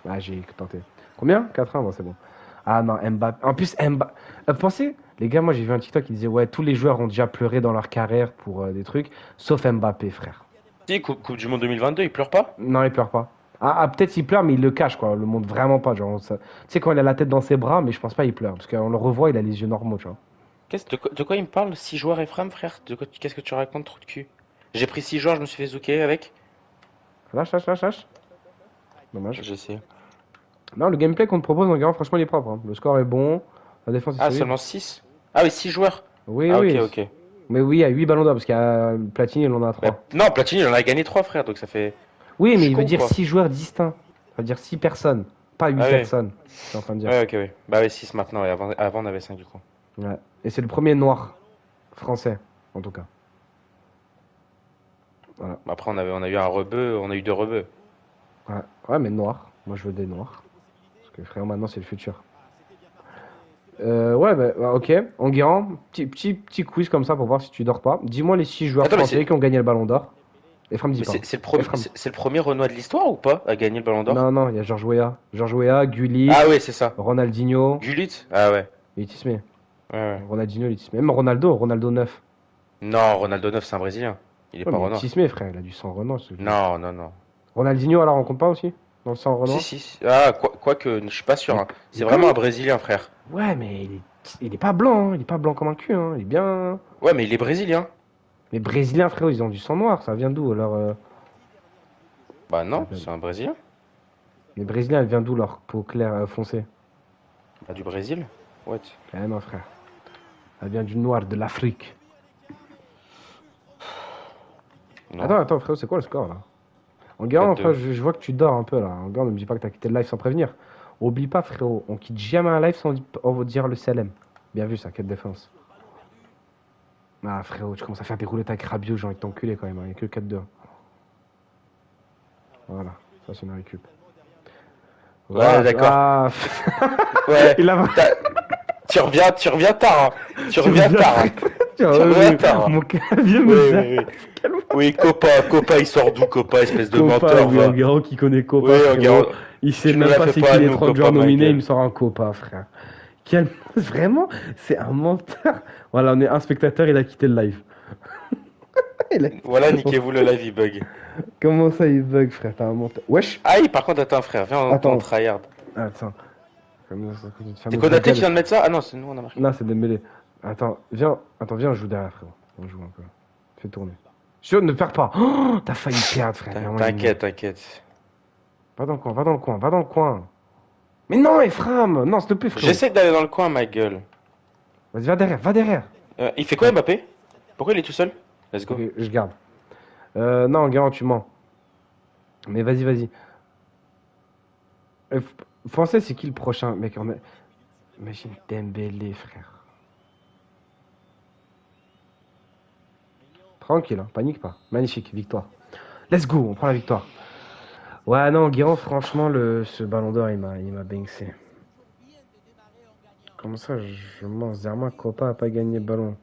Ah, j'ai tenté. Combien? 4-1, bon, c'est bon. Ah non, Mbappé. En plus, Mbappé. Pensez, les gars, moi j'ai vu un TikTok qui disait, ouais, tous les joueurs ont déjà pleuré dans leur carrière pour des trucs, sauf Mbappé, frère. Si, coupe du Monde 2022, il pleure pas? Non, il pleure pas. Peut-être il pleure, mais il le cache, quoi. On le montre vraiment pas. Genre, tu sais, quand il a la tête dans ses bras, mais je pense pas qu'il pleure. Parce qu'on le revoit, il a les yeux normaux, tu vois. De quoi il me parle? 6 joueurs Ephraim, frère? Qu'est-ce que tu racontes, trou de cul? J'ai pris 6 joueurs, je me suis fait zouker avec. Lâche. Dommage. Je sais. Non, le gameplay qu'on te propose, en gars, franchement, il est propre, hein. Le score est bon, la défense est Ah, solide. seulement 6. Ah oui, 6 joueurs. Oui, Ah, ok, oui. ok. Mais oui, il y a 8 ballons d'or, parce qu'il y a Platini, il en a Mais 3. non, Platini, il en a gagné 3, frère, donc ça fait. Oui, Je mais suis il veut con, dire quoi. 6 joueurs distincts. Ça veut dire 6 personnes, pas 8 Ah oui. personnes. Je suis en train de dire. Ouais, ok, oui. Bah oui, 6 maintenant, et avant on avait 5 du coup. Ouais. Et c'est le premier noir français, en tout cas. Voilà. Après, on a eu un rebeu, on a eu 2 rebeux. Ouais, ouais, mais noir. Moi, je veux des noirs. Parce que frère, maintenant, c'est le futur. Ouais, bah, ok. Enguerrand, petit quiz comme ça pour voir si tu dors pas. Dis-moi les 6 joueurs Attends, français qui ont gagné le ballon d'or. Ephraim dit mais pas. Ephraim. c'est le premier Renoir de l'histoire ou pas à gagner le Ballon d'Or? Non, non, il y a Georges Weah. Georges Weah, Gullit, Ah oui, c'est ça. Ronaldinho, Gullit? Ah ouais. Litismé. Ouais, ouais. Ronaldinho, Litismé. Même Ronaldo 9. Non, Ronaldo 9, c'est un Brésilien. Il est Ouais, pas mais Renoir. Litismé, frère, il a du sang Renan. Non, non, non. Ronaldinho, alors, on compte pas aussi? Dans le sang Si, Renan? si. Ah, quoique, je suis pas sûr, Mais, hein. mais C'est vraiment comment? un Brésilien, frère. Ouais, mais il est pas blanc, hein. Il est pas blanc comme un cul, hein. Il est bien. Ouais, mais il est brésilien. Les Brésiliens, frérot, ils ont du sang noir. Ça vient d'où alors Bah ça non, vient- c'est un Brésilien. Les Brésiliens, elle vient d'où leur peau claire foncée? Bah du Brésil. Ouais. Eh non, frère. Elle vient du noir, de l'Afrique. Non. Attends, frérot, c'est quoi le score là? En garant, 4-2. enfin, je vois que tu dors un peu là. En garant, ne me dis pas que t'as quitté le live sans prévenir. Oublie pas, frérot, on quitte jamais un live sans on va dire le salam. Bien vu ça, quelle défense. Ah, frérot, tu commences à faire des roulettes avec Rabiot, j'ai envie de t'enculer quand même. Il n'y a que 4-2. Voilà. fasse une récup. Ouais, d'accord. Ah, Ouais. il a... Tu reviens tard. Hein. Tu reviens tard. Hein. Tu reviens tard. Mon clavier Oui, me oui, oui. Oui, Copa, il sort d'où, Copa, espèce de Copa, menteur, oui, va. Enguerrand qui connaît Copa, Oui, frérot. Enguerrand, Il sait tu ne même la pas fais c'est pas qui à les nous, 30 Copa, joueurs ma nominés, il gueule. me sort un Copa, frère. Quel... Vraiment, c'est un menteur. Voilà, on est un spectateur, il a quitté le live. Il a- Voilà, niquez-vous le live, il bug. Comment ça, il bug, frère? T'as un menteur. Wesh! Aïe, par contre, attends, frère, viens, on Attends. tryhard. Attends. C'est Konaté qui vient de mettre ça? Ah non, c'est nous, on a marqué. Non, c'est Dembélé. Attends, viens, on joue derrière, frérot. On joue un peu. Fais tourner. Sûr, ne perds pas. Oh, t'as failli perdre, frère. T'inquiète. Va dans le coin. Mais non, Ephraim! Non, s'il te plaît, frérot. J'essaie d'aller dans le coin, ma gueule. Vas-y, va derrière. Il fait quoi, Mbappé? Pourquoi il est tout seul? Let's go. Ok, je garde. Non, Guérin, tu mens. Mais vas-y. Français, c'est qui le prochain, mec? Imagine Dembélé, frère. Tranquille, hein, panique pas. Magnifique, victoire. Let's go, on prend la victoire. Ouais, non, Guérin, franchement, ce ballon d'or, il m'a banksé. Comment ça, je mens? Zermain, Copa a pas gagné le ballon.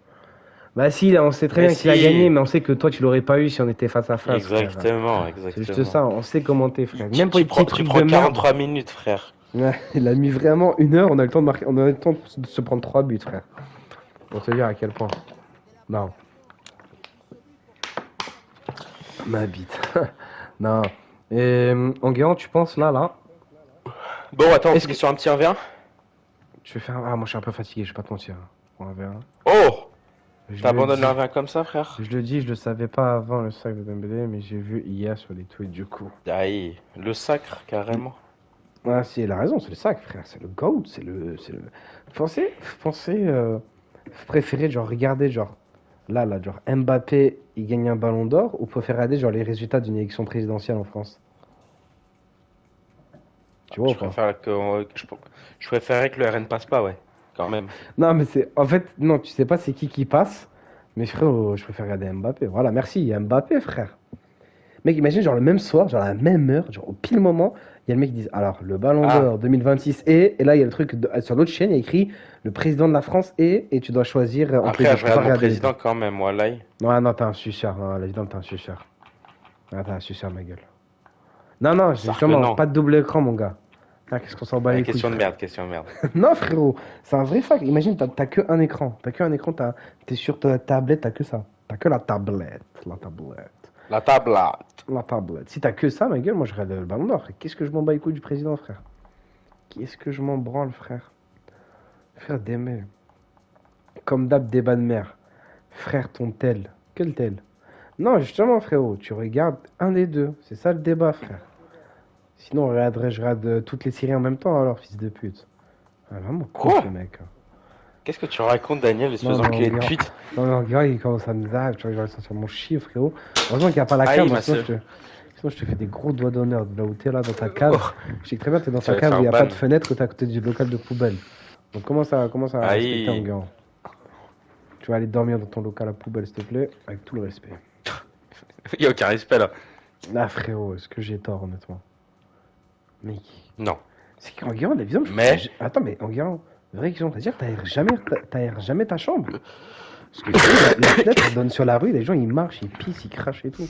Bah si, on sait très Mais bien qu'il a si. gagné, mais on sait que toi, tu l'aurais pas eu si on était face à face, frère. Exactement. C'est juste ça, on sait comment t'es, frère. Même pour les petits Tu trucs prends de merde. 43 minutes, frère. Ouais, il a mis vraiment 1 heure, on a eu le temps de marquer, on a eu le temps de se prendre 3 buts, frère. Pour te dire à quel point. Non. Ma bite. Non. Et Enguerrand, tu penses là Bon, attends, on Est-ce finit sur un petit 1v1. tu veux faire. Ah, moi je suis un peu fatigué, je vais pas te mentir. On va ver. Oh! Je T'abandonnes le le dis, 1v1 comme ça, frère? je le dis, je le savais pas avant le sac de Dembélé, mais j'ai vu hier sur les tweets du coup. Aïe, le sacre, carrément. Ah, si, il a raison, c'est le sac, frère, c'est le GOAT, c'est le. Pensez, préférez, genre, regarder, genre, là, genre, Mbappé, il gagne un ballon d'or, ou préférez regarder, genre, les résultats d'une élection présidentielle en France? Tu vois ou Je pas? préfère je préférerais que le RN passe pas, ouais. Quand même. Non, mais c'est. En fait, non, tu sais pas c'est qui passe, mais frère, je préfère regarder Mbappé. Voilà, merci, il y a Mbappé, frère. Mec, imagine, genre, le même soir, genre, à la même heure, genre, au pile moment, il y a le mec qui dit alors, le ballon Ah. d'or 2026 et là, il y a le truc, sur l'autre chaîne, il y a écrit le président de la France et tu dois choisir entre Après, les deux. je Tu peux pas regarde mon regarder les deux. président quand même, moi, là. Non, t'es un suceur, hein, l'évident, t'es un suceur. Ah, t'es un suceur, ma gueule. Non, Sark, justement, non. pas de double écran, mon gars. Ah, qu'est-ce qu'on s'en bat les couilles, Question de frère. merde, question de merde. Non, frérot, c'est un vrai fact. Imagine, t'as que un écran. T'es sur ta tablette, t'as que ça. T'as que la tablette. La table là. La tablette. Si t'as que ça, ma gueule, moi je regarde le ballon d'or. Qu'est-ce que je m'en bats les couilles du président, frère? Qu'est-ce que je m'en branle, frère? Frère Demel. Comme d'hab, débat de mère. Frère, ton tel. Quel tel? Non, justement, frérot, tu regardes un des deux. C'est ça le débat, frère. Sinon, je regarde toutes les séries en même temps, alors, fils de pute. Ah, vraiment Quoi? le mec. Qu'est-ce que tu racontes, Daniel, espèce Non, d'enculé de regarde. pute? Non, mais regarde, il commence à me dire, tu vois, il va sortir mon chiffre, frérot. Heureusement qu'il n'y a pas la Aïe, cave, ma sinon sœur. sinon je te fais des gros doigts d'honneur de là où t'es, là, dans ta cave. Oh, Je sais que très bien, t'es dans tu ta vas cave faire où il n'y a ban. pas de fenêtre, que t'es à côté du local de poubelle. Donc commence à Aïe. respecter un gars. Tu vas aller dormir dans ton local à poubelle, s'il te plaît, avec tout le respect. Il n'y a aucun respect là. Ah, frérot, est-ce que j'ai tort, honnêtement? Mec, Non. c'est qu'en Guérande, la vision, Mais- Attends, mais en Guérande, vraie question, c'est-à-dire que t'aères jamais ta chambre? Parce que la fenêtre, elle donne sur la rue, les gens, ils marchent, ils pissent, ils crachent et tout.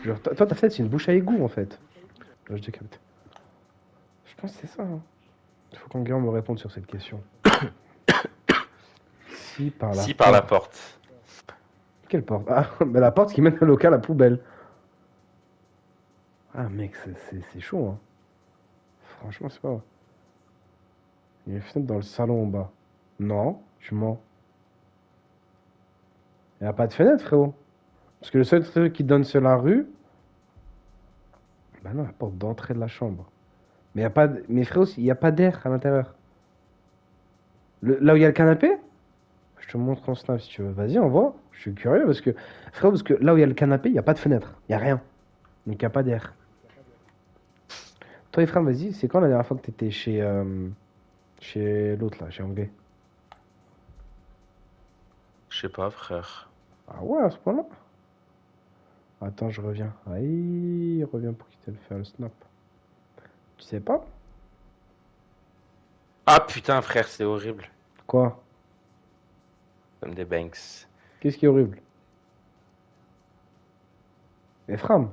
Genre, toi, ta fenêtre, c'est une bouche à égout, en fait. Là, je décapte. Je pense que c'est ça, hein. Il faut qu'Enguerrand me réponde sur cette question. Si par la porte. Quelle porte? Ah, mais la porte qui mène au local à poubelle. Ah, mec, c'est chaud, hein. Franchement, c'est pas vrai. Il y a une fenêtre dans le salon en bas. Non, tu mens. Il n'y a pas de fenêtre, frérot. Parce que le seul truc qui donne sur la rue. Bah non, la porte d'entrée de la chambre. Mais il y a pas de... Mais frérot, il n'y a pas d'air à l'intérieur. Là où il y a le canapé? Je te montre en snap si tu veux. Vas-y, envoie. Je suis curieux parce que. Frérot, parce que là où il y a le canapé, il n'y a pas de fenêtre. Il n'y a rien. Donc il n'y a pas d'air. Toi, Ephraim, vas-y, c'est quand la dernière fois que tu étais chez l'autre là, chez Anglais? Je sais pas, frère. Ah ouais, à ce point-là? Attends, je reviens. Aïe, reviens pour quitter le faire le snap. Tu sais pas? Ah putain, frère, c'est horrible. Quoi? Comme des Banks. Qu'est-ce qui est horrible? Ephraim.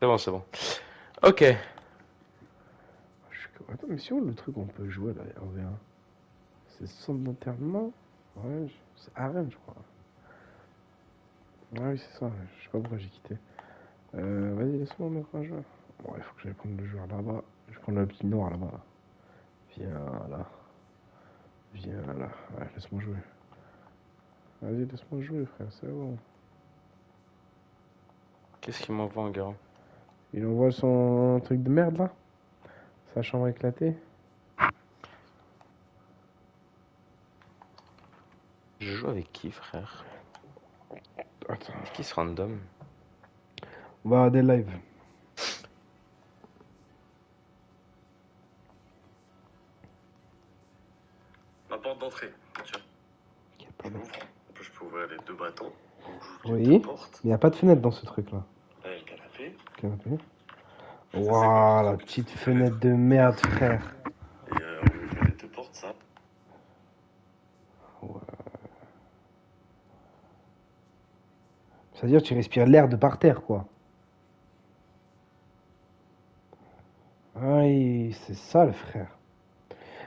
C'est bon, c'est bon. Ok. Attends, mais si on le truc on peut jouer là, en V1. C'est centre d'enterrement? Ouais, c'est arène, je crois. Ah oui, c'est ça, je sais pas pourquoi j'ai quitté. Vas-y, laisse-moi mettre un joueur. Bon, il faut que j'aille prendre le joueur là-bas. Je vais prendre le petit noir là-bas. Viens là. Viens là. Ouais, laisse-moi jouer. Vas-y, laisse-moi jouer, frère, c'est bon. Qu'est-ce qu'il m'envoie, Enguerrand? Il envoie son truc de merde là? Sa chambre éclatée? Je joue avec qui, frère? Attends. Qui se random? On va regarder le live. Ma porte d'entrée, tiens. Y a pas Je de- l'ouvre. En plus, je peux ouvrir les deux bâtons. Donc, j'ouvre Oui. les deux portes. Il n'y a pas de fenêtre dans ce truc là. Là, il y a le canapé. Canapé. Waouh, la petite fenêtre de merde, frère. Et on ouvre les deux portes, ça. C'est-à-dire tu respires l'air de par terre, quoi. Oui, c'est ça le frère.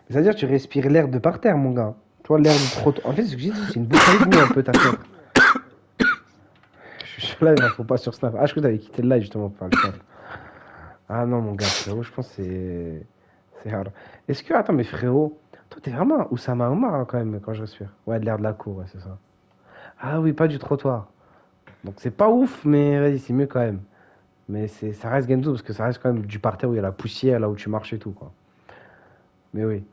C'est-à-dire tu respires l'air de par terre, mon gars. Tu vois, l'air du trottoir. En fait, ce que j'ai dit, c'est une bouteille de un peu ta tête. Je suis sur live, hein, faut pas sur Snap. Ah, je crois que t'avais quitté le live justement pour faire le Snap. Ah non, mon gars, frérot, je pense que c'est. C'est hard. Est-ce que. Attends, mais frérot, toi, t'es vraiment un Oussama Omar hein, quand même quand je respire. Ouais, de l'air de la cour, ouais, c'est ça. Ah oui, pas du trottoir. Donc c'est pas ouf, mais vas-y, c'est mieux quand même. Mais ça reste Genzo parce que ça reste quand même du parterre où il y a la poussière, là où tu marches et tout, quoi. Mais oui.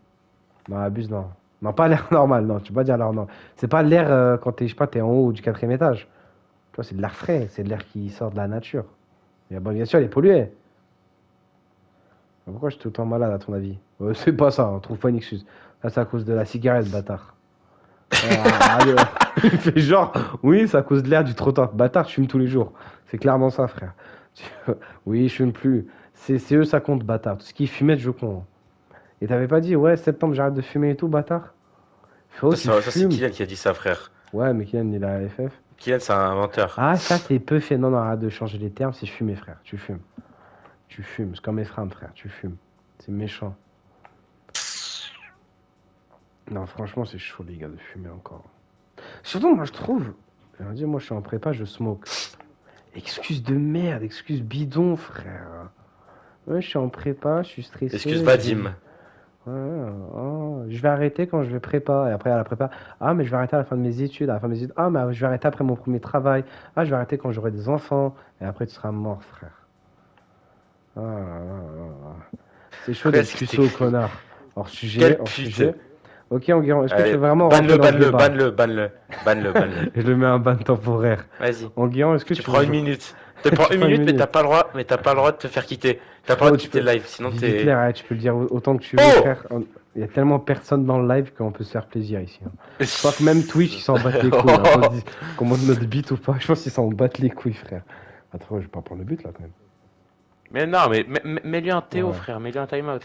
Non, abuse, non. Non, pas l'air normal, non, tu peux pas dire l'air normal. C'est pas l'air quand t'es, je sais pas, t'es en haut du quatrième étage. Tu vois, c'est de l'air frais, c'est de l'air qui sort de la nature. Et bon, bien sûr, il est pollué. Pourquoi je suis tout le temps malade, à ton avis? C'est pas ça, on trouve pas une excuse. Là, c'est à cause de la cigarette, bâtard. Allez, il fait genre, oui, c'est à cause de l'air du trottoir. Bâtard, je fume tous les jours. C'est clairement ça, frère. Oui, je fume plus. C'est eux, ça compte, bâtard. Tout ce qui est fumette, je compte. Et t'avais pas dit, ouais, septembre, j'arrête de fumer et tout, bâtard? Frérot, tu Ça, c'est fumes. Kylian qui a dit ça, frère. Ouais, mais Kylian, il a FF. Kylian, c'est un inventeur. Ah, ça, c'est peu fait. Non, non, arrête de changer les termes. C'est fumer, frère. Tu fumes. Tu fumes. C'est comme Ephraim, frère. Tu fumes. C'est méchant. Non, franchement, c'est chaud, les gars, de fumer encore. Surtout, moi, je trouve. Moi, je suis en prépa, je smoke. Excuse de merde, excuse bidon, frère. Ouais, je suis en prépa, je suis stressé. Excuse Vadim. Ouais, oh, je vais arrêter quand je vais prépa. Et après, à la prépa, ah, mais je vais arrêter à la fin de mes études. À la fin de mes études, ah, mais je vais arrêter après mon premier travail. Ah, je vais arrêter quand j'aurai des enfants. Et après, tu seras mort, frère. Ah, là, là, là, là. C'est chaud d'être Presque, puceau, t'es- connard. Hors sujet, Quel hors pute. sujet. Ok, Enguerrand, est-ce que tu Allez, veux vraiment banne-le, rentrer dans le banne-le, débat? banne-le, banne-le, banne-le, banne-le. Je le mets un ban temporaire. Vas-y. Enguerrand, est-ce que Tu tu prends veux une jouer? minute. Tu prends Tu une prends une minute, mais minute. t'as pas le droit, de te faire quitter. T'as pas le droit de Tu quitter peux- le live, sinon Vive t'es. Hitler, ouais, tu peux le dire autant que tu veux, Oh frère. Il y a tellement personne dans le live qu'on peut se faire plaisir ici. Hein. Je crois que même Twitch, ils s'en battent les couilles. Hein, qu'on se dise qu'on monte notre beat ou pas. Je pense qu'ils s'en battent les couilles, frère. Attends, je vais pas prendre le but là quand même. Mais non, mais mets-lui un Théo, Ouais. frère, mets-lui un timeout.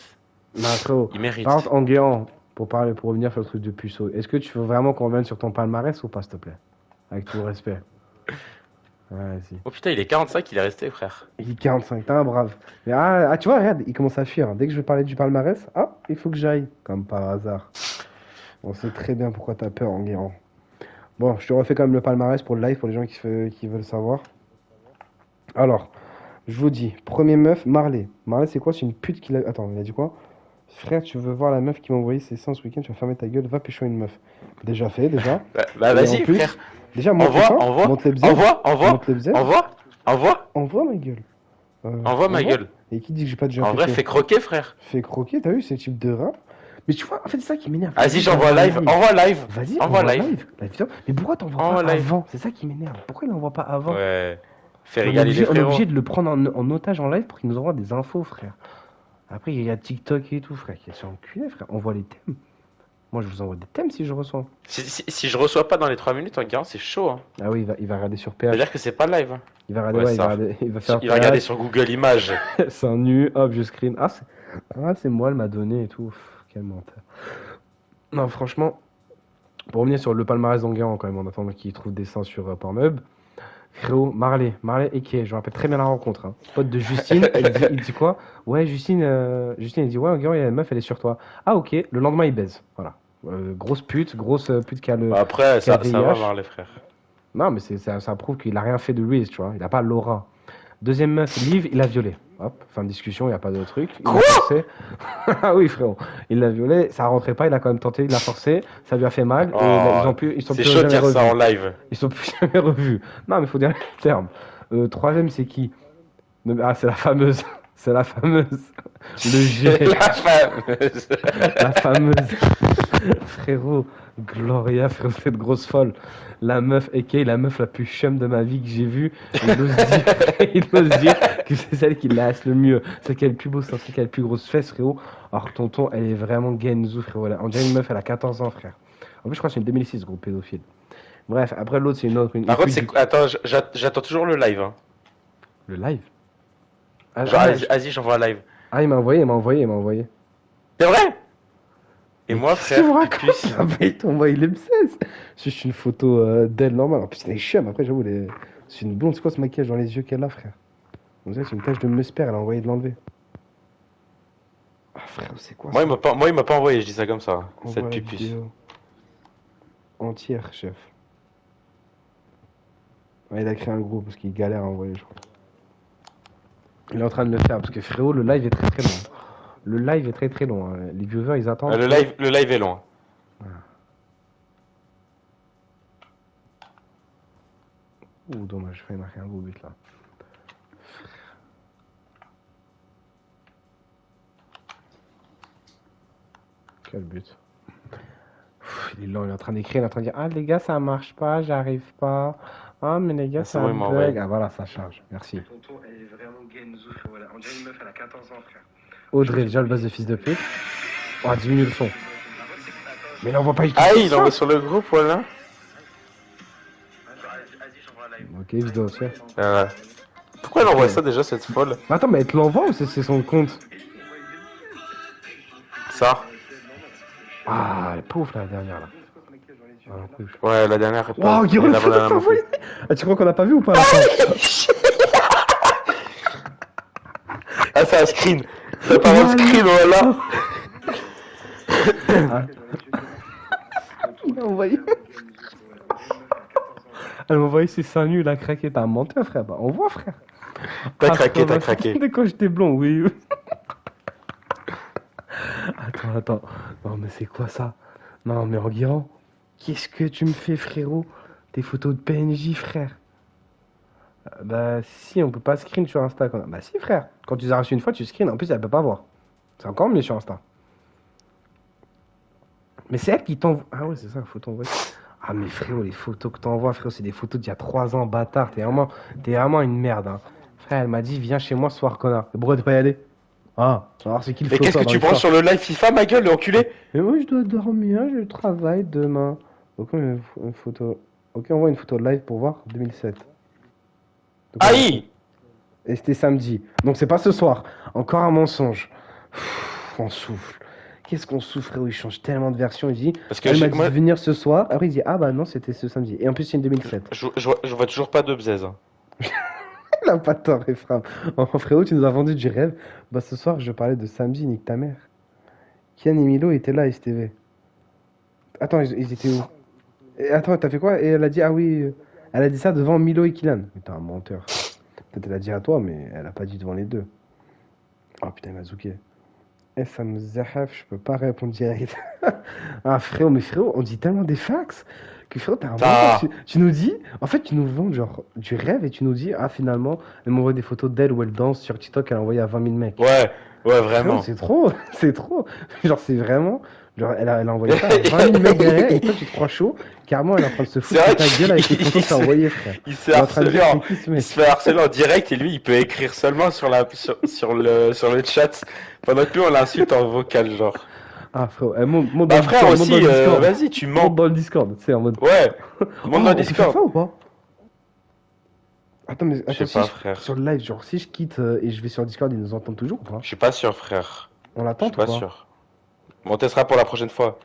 Non, frérot. Il mérite. Par contre, Enguerrand, pour revenir sur le truc de puceau, est-ce que tu veux vraiment qu'on revienne sur ton palmarès ou pas, s'il te plaît? Avec tout le respect. Ouais, si. Oh putain, il est 45, il est resté, frère. Il est 45, t'es un brave. Mais tu vois, regarde, il commence à fuir. Hein. Dès que je vais parler du palmarès, il faut que j'aille. Comme par hasard. On sait très bien pourquoi t'as peur, Enguerrand. Bon, je te refais quand même le palmarès pour le live, pour les gens qui veulent savoir. Alors, je vous dis, premier meuf, Marley. Marley, c'est quoi? C'est une pute qui l'a... Attends, il a dit quoi? Frère, tu veux voir la meuf qui m'a envoyé ses seins ce week-end? Tu vas fermer ta gueule, va pécho une meuf. Déjà fait, déjà. Bah Et vas-y, en plus, frère. Déjà, monte les Envoie, seins, envoie, monte les bzels, envoie, monte les bzels. envoie, Envoie ma gueule. envoie ma gueule. Et qui dit que j'ai pas déjà En vrai, pécho? fais croquer, frère. Fais croquer, t'as vu, c'est le type de rat. Mais tu vois, en fait, c'est ça qui m'énerve. Vas-y, j'envoie live, envoie live. Vas-y, envoie envoie live. live. La vidéo. Mais pourquoi t'envoies Envoie pas live. avant? C'est ça qui m'énerve. Pourquoi il n'envoie pas avant? Ouais. Fais On est régaler les on est frérots. obligé de le prendre en otage en live pour qu'il nous envoie des infos, frère. Après, il y a TikTok et tout, frère. Qui est enculé, frère. On voit les thèmes. Moi, je vous envoie des thèmes si je reçois. Si je reçois pas dans les 3 minutes, Enguerrand, c'est chaud. Hein. Ah oui, il va regarder sur Ça veut PH. dire que c'est pas live. Hein. Il va regarder, Ouais, ouais, ça. il va faire Il va regarder PH. sur Google Images. C'est un nu, hop, je screen. C'est moi, elle m'a donné et tout. Pff, quel menteur. Non, franchement, pour revenir sur le palmarès d'Enguerrand, quand même, en attendant qu'il trouve des seins sur Pornhub. Frérot, Marley et Kay, je me rappelle très bien la rencontre. Hein. Pote de Justine, il dit quoi? Ouais, Justine, il dit ouais, Enguerrand, il y a une meuf, elle est sur toi. Ah, ok, le lendemain, il baise. Voilà. Grosse pute qui a le. Après, qui a ça le va VIH. voir les frères. Non, mais ça prouve qu'il a rien fait de lui, tu vois. Il a pas l'aura. Deuxième meuf, Liv, il a violé. Hop, fin de discussion, il n'y a pas de truc. Il Quoi l'a forcé. Ah oui, frérot. Il l'a violé, ça rentrait pas, il a quand même tenté, il l'a forcé, ça lui a fait mal. Et Oh, ils sont c'est plus chaud de jamais dire ça revus. en live. Ils sont plus jamais revus. Non, mais il faut dire le terme. Troisième, c'est qui? Ah, c'est la fameuse. C'est la fameuse. Le G. La fameuse. La fameuse. Frérot, Gloria, frérot, cette grosse folle. La meuf, a.k.a. la meuf la plus chum de ma vie que j'ai vue. Il ose dire que c'est celle qui laisse le mieux. Celle qui a le plus beau sein, celle qui a le plus grosse fesse, frérot. Alors, tonton, elle est vraiment Genzu, frérot. On dirait une meuf, elle a 14 ans, frère. En plus, je crois que c'est une 2006, gros pédophile. Bref, après l'autre, c'est une autre. Par contre, attends, j'attends toujours le live. Hein. Le live. Ah, Genre, vas-y, j'envoie un live. il m'a envoyé. C'est vrai? Et Mais moi, qu'est-ce que frère, vous racontez? Picus. Ah, mais il t'a envoyé l'M16. C'est juste une photo d'elle normale. En plus, elle est chum. Après, j'avoue, c'est une blonde. C'est quoi ce maquillage dans les yeux qu'elle a, frère? On dirait que c'est une tache de musper. Elle a envoyé de l'enlever. Ah, frère, c'est quoi Moi, ça? il m'a pas envoyé, je dis ça comme ça. Envoie Cette la pupus. vidéo entière, chef. Ouais, il a créé un groupe parce qu'il galère à envoyer, je crois. Il est en train de le faire parce que frérot, le live est très très long. Le live est très très long. Hein. Les viewers, ils attendent. Le live est long. Ouh, dommage, je fais marquer un beau but là. Quel but. Il est lent, il est en train d'écrire, il est en train de dire ah les gars ça marche pas, j'arrive pas. Ah mais les gars Ah, c'est ça bon, il m'a bug. envoyé. Ah voilà, ça charge, merci. Tonton, elle est vraiment Genzo, voilà. On dirait une meuf, elle a 14 ans, frère. Audrey, déjà le buzz de fils de pute. Oh, diminue le son. Mais là on voit pas il Ah, il ça. envoie sur le groupe, voilà. Vas-y, j'envoie la live. Ok, vidéo aussi. Pourquoi elle envoie ça déjà, cette folle? Mais attends, mais elle te l'envoie ou c'est son compte? Ça? Ah, elle est pauvre la dernière là. Ah, non plus. Ouais, la dernière. Wow, Guillaume, la banane t'as non plus. envoyé. Ah, tu crois qu'on l'a pas vu ou pas à la fin? Ah, c'est un screen. C'est pas un screen, voilà. Ah. Il a envoyé. Elle m'a envoyé ses seins nus, il a craqué. T'as un menteur, frère. Bah, on voit, frère. T'as Ah, craqué, frère, t'as craqué. Dès quand j'étais blond, oui. Attends. Non, mais c'est quoi ça? Non, mais Enguerrand, qu'est-ce que tu me fais, frérot? Tes photos de PNJ, frère. Bah, si, on peut pas screen sur Insta. Bah, si, frère. Quand tu les as reçus une fois, tu screen. En plus, elle peut pas voir. C'est encore mieux sur Insta. Mais c'est elle qui t'envoie. Ah ouais, c'est ça, faut t'envoyer. Ah, mais frérot, les photos que t'envoies, frérot, c'est des photos d'il y a 3 ans, bâtard. T'es vraiment une merde, hein. Frère, elle m'a dit, viens chez moi ce soir, connard. Et pourquoi t'es pas y aller? Ah, alors c'est qui le Mais qu'est-ce que tu prends sur le live FIFA, ma gueule, le enculé? Mais moi, je dois dormir, j'ai le travail demain. Donc, une photo. Ok, on voit une photo de live pour voir 2007. Donc, Aïe! et c'était samedi. Donc, c'est pas ce soir. Encore un mensonge. Pff, on souffle. Qu'est-ce qu'on souffre, frérot? Il change tellement de version. Il dit, Parce que elle m'a j'ai- dit moi- de venir ce soir. Après, il dit, ah bah non, c'était ce samedi. Et en plus, c'est une 2007. Je vois toujours pas de bzèze. Il a pas tort, Ephraim. Oh, frérot, tu nous as vendu du rêve. Bah, ce soir, je parlais de samedi, nique ta mère. Kian et Milo étaient là, STV. Attends, ils étaient où? Et attends, t'as fait quoi? Et elle a dit, ah oui, elle a dit ça devant Milo et Kylian. Mais t'es un menteur. Peut-être elle a dit à toi, mais elle a pas dit devant les deux. Oh putain, il m'a zouké. Eh, ça me zahaf, je peux pas répondre direct. Ah frérot, mais frérot, on dit tellement des fax que frérot, t'as un Ah. menteur. Tu nous dis, en fait, tu nous vends genre du rêve et tu nous dis, ah finalement, elle m'envoie des photos d'elle où elle danse sur TikTok, elle a envoyé à 20 000 mecs. Ouais, Frérot, vraiment. c'est trop, c'est trop. Genre, c'est vraiment. Genre, elle a envoyé ça à 20 000 mecs derrière et toi, tu te crois chaud. Carrément, elle est en train de se foutre C'est de vrai ta gueule avec les qu'il- photos que t'as envoyées, frère. Il se Elle fait est en train de harceler dire, en... c'est qui ce Il mec? se fait harceler en direct et lui il peut écrire seulement sur le chat pendant que nous on l'insulte en vocal genre. Ah, frérot, monte dans Bah, le frère, Discord, monte dans aussi, le Discord. vas-y, tu Monte mens. dans le Discord, tu sais, en mode. Ouais, monte dans le On peut faire Discord. ça ou pas? Attends, mais Je sais attends, si pas, je, frère. sur le live, genre, si je quitte et je vais sur Discord, ils nous entendent toujours ou pas? Je suis pas sûr, frère. On Je l'attend suis ou pas pas? sûr. Bon, on testera pour la prochaine fois.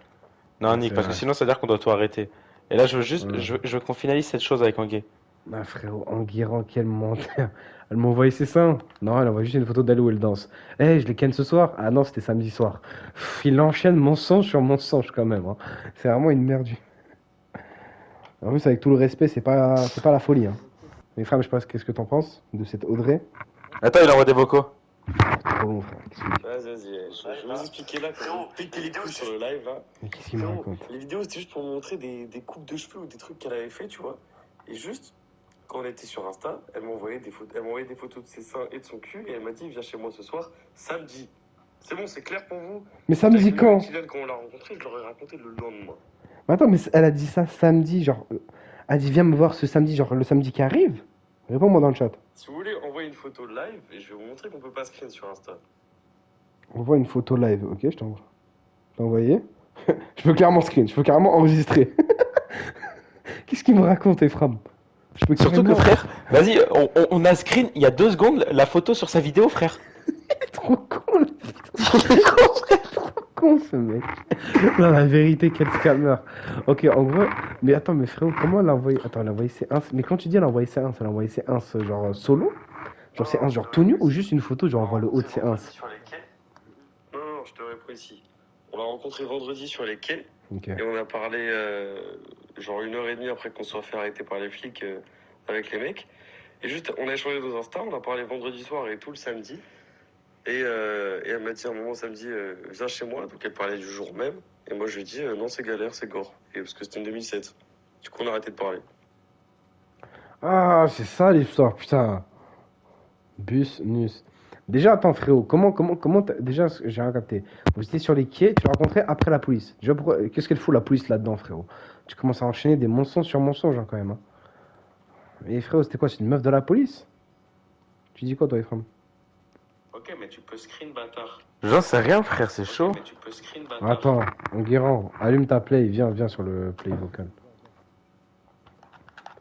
Non, Ouais, Nick, c'est parce que vrai. sinon, ça veut dire qu'on doit tout arrêter. Et là, je veux juste, Ouais. je veux qu'on finalise cette chose avec Anguay. Ah, frérot, Enguerrand, quel menteur. Elle m'a envoyé ses seins. Non, elle envoie juste une photo d'elle où elle danse. Eh, je les ken ce soir? Ah non, c'était samedi soir. Pff, il enchaîne mensonge sur mensonge quand même, hein. C'est vraiment une merde. En plus, avec tout le respect, c'est pas la folie, hein. Mais frère, je sais pas qu'est-ce que t'en penses de cette Audrey. Attends, il envoie des vocaux. Trop bon, frère. Vas-y, je vais vous expliquer là, quand vous pétez les couilles sur le live là. Mais qu'est-ce qu'il me Frérot, raconte? les vidéos c'était juste pour montrer des coupes de cheveux ou des trucs qu'elle avait fait, tu vois. Et juste, quand on était sur Insta, elle m'a envoyé des photos de ses seins et de son cul et elle m'a dit viens chez moi ce soir, samedi. C'est bon, c'est clair pour vous? Mais samedi Avec quand? Kylian, quand on l'a rencontré, je leur ai raconté le lendemain. Mais attends, mais elle a dit ça samedi, genre. Elle a dit viens me voir ce samedi, genre le samedi qui arrive? Réponds-moi dans le chat. Si vous voulez, envoyer une photo live et je vais vous montrer qu'on peut pas screen sur Insta. On voit une photo live, ok, je t'envoie. T'as envoyé? Je peux clairement screen, je peux carrément enregistrer. Qu'est-ce qu'il me raconte, Efram? Je peux Surtout que, carrément- frère, vas-y, on a screen il y a 2 secondes la photo sur sa vidéo, frère. Trop con, trop con ce mec. Non, la vérité, quel scammer. Ok, en gros, mais attends, mais frérot, comment elle a envoyé? Attends, elle a envoyé ses ins. Mais quand tu dis elle a envoyé ses ins, elle a envoyé ses ins genre solo? Genre ses ins genre tout nu ou juste une photo, genre on voit le haut de ses ins? Sur les quais. Non, je te réponds ici. On l'a rencontré vendredi sur les quais. Ok. Et on a parlé genre 1h30 après qu'on soit fait arrêter par les flics avec les mecs. Et juste, on a échangé nos Insta, on a parlé vendredi soir et tout le samedi. Et elle m'a dit à un moment samedi, viens chez moi. Donc elle parlait du jour même. Et moi je lui ai dit, non c'est galère, c'est gore. Et parce que c'était en 2007. Du coup on a arrêté de parler. Ah, c'est ça l'histoire, putain. Bus, nus. Déjà, attends, frérot, déjà, j'ai rien capté. Vous étiez sur les quais, tu l'as rencontré après la police. Déjà, qu'est-ce qu'elle fout la police là-dedans, frérot? Tu commences à enchaîner des mensonges sur mensonges, hein, quand même, hein. Et frérot, c'était quoi? C'est une meuf de la police? Tu dis quoi, toi, Ephraim? Ok, mais tu peux screen bâtard. J'en sais rien, frère, c'est chaud. Mais tu peux screen bâtard. Attends, Enguerrand, allume ta play, viens sur le play vocal.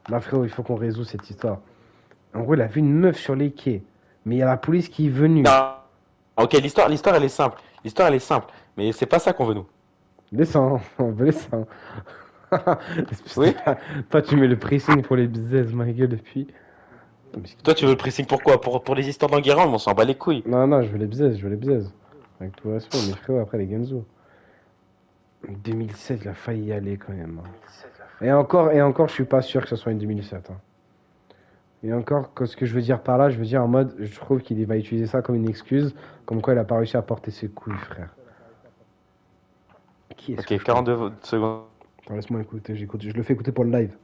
Là, frérot, il faut qu'on résout cette histoire. En gros, il a vu une meuf sur les quais, mais il y a la police qui est venue. Non. Ok, l'histoire, elle est simple. L'histoire, elle est simple. Mais c'est pas ça qu'on veut, nous. Descends, on veut les seins. Oui. Toi, tu mets le pressing pour les bzaises, ma gueule, depuis. Toi, tu veux le pressing pourquoi? Pour les histoires d'Enguerrand, mais on s'en bat les couilles. Non, je veux les bzaises. Avec tout le respect, mais frérot, après les Genzo. 2007, il a failli y aller quand même, hein. Et encore, je suis pas sûr que ce soit une 2007, hein. Et encore, ce que je veux dire par là, je veux dire en mode, je trouve qu'il va utiliser ça comme une excuse, comme quoi il a pas réussi à porter ses couilles, frère. Qui est-ce que Ok, je 42 secondes. Attends, laisse-moi écouter, je le fais écouter pour le live.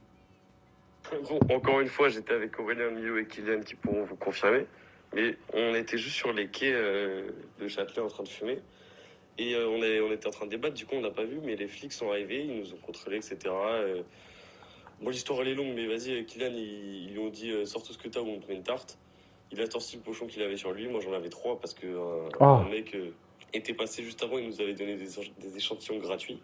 Bon, encore une fois, j'étais avec Aurélien Milo et Kylian qui pourront vous confirmer. Mais on était juste sur les quais de Châtelet en train de fumer. Et on était en train de débattre, du coup on n'a pas vu, mais les flics sont arrivés, ils nous ont contrôlés, etc. Bon, l'histoire elle est longue, mais vas-y, Kylian, ils lui ont dit sors tout ce que t'as ou on te met une tarte. Il a sorti le pochon qu'il avait sur lui, moi j'en avais 3 parce que un mec était passé juste avant, il nous avait donné des échantillons gratuits.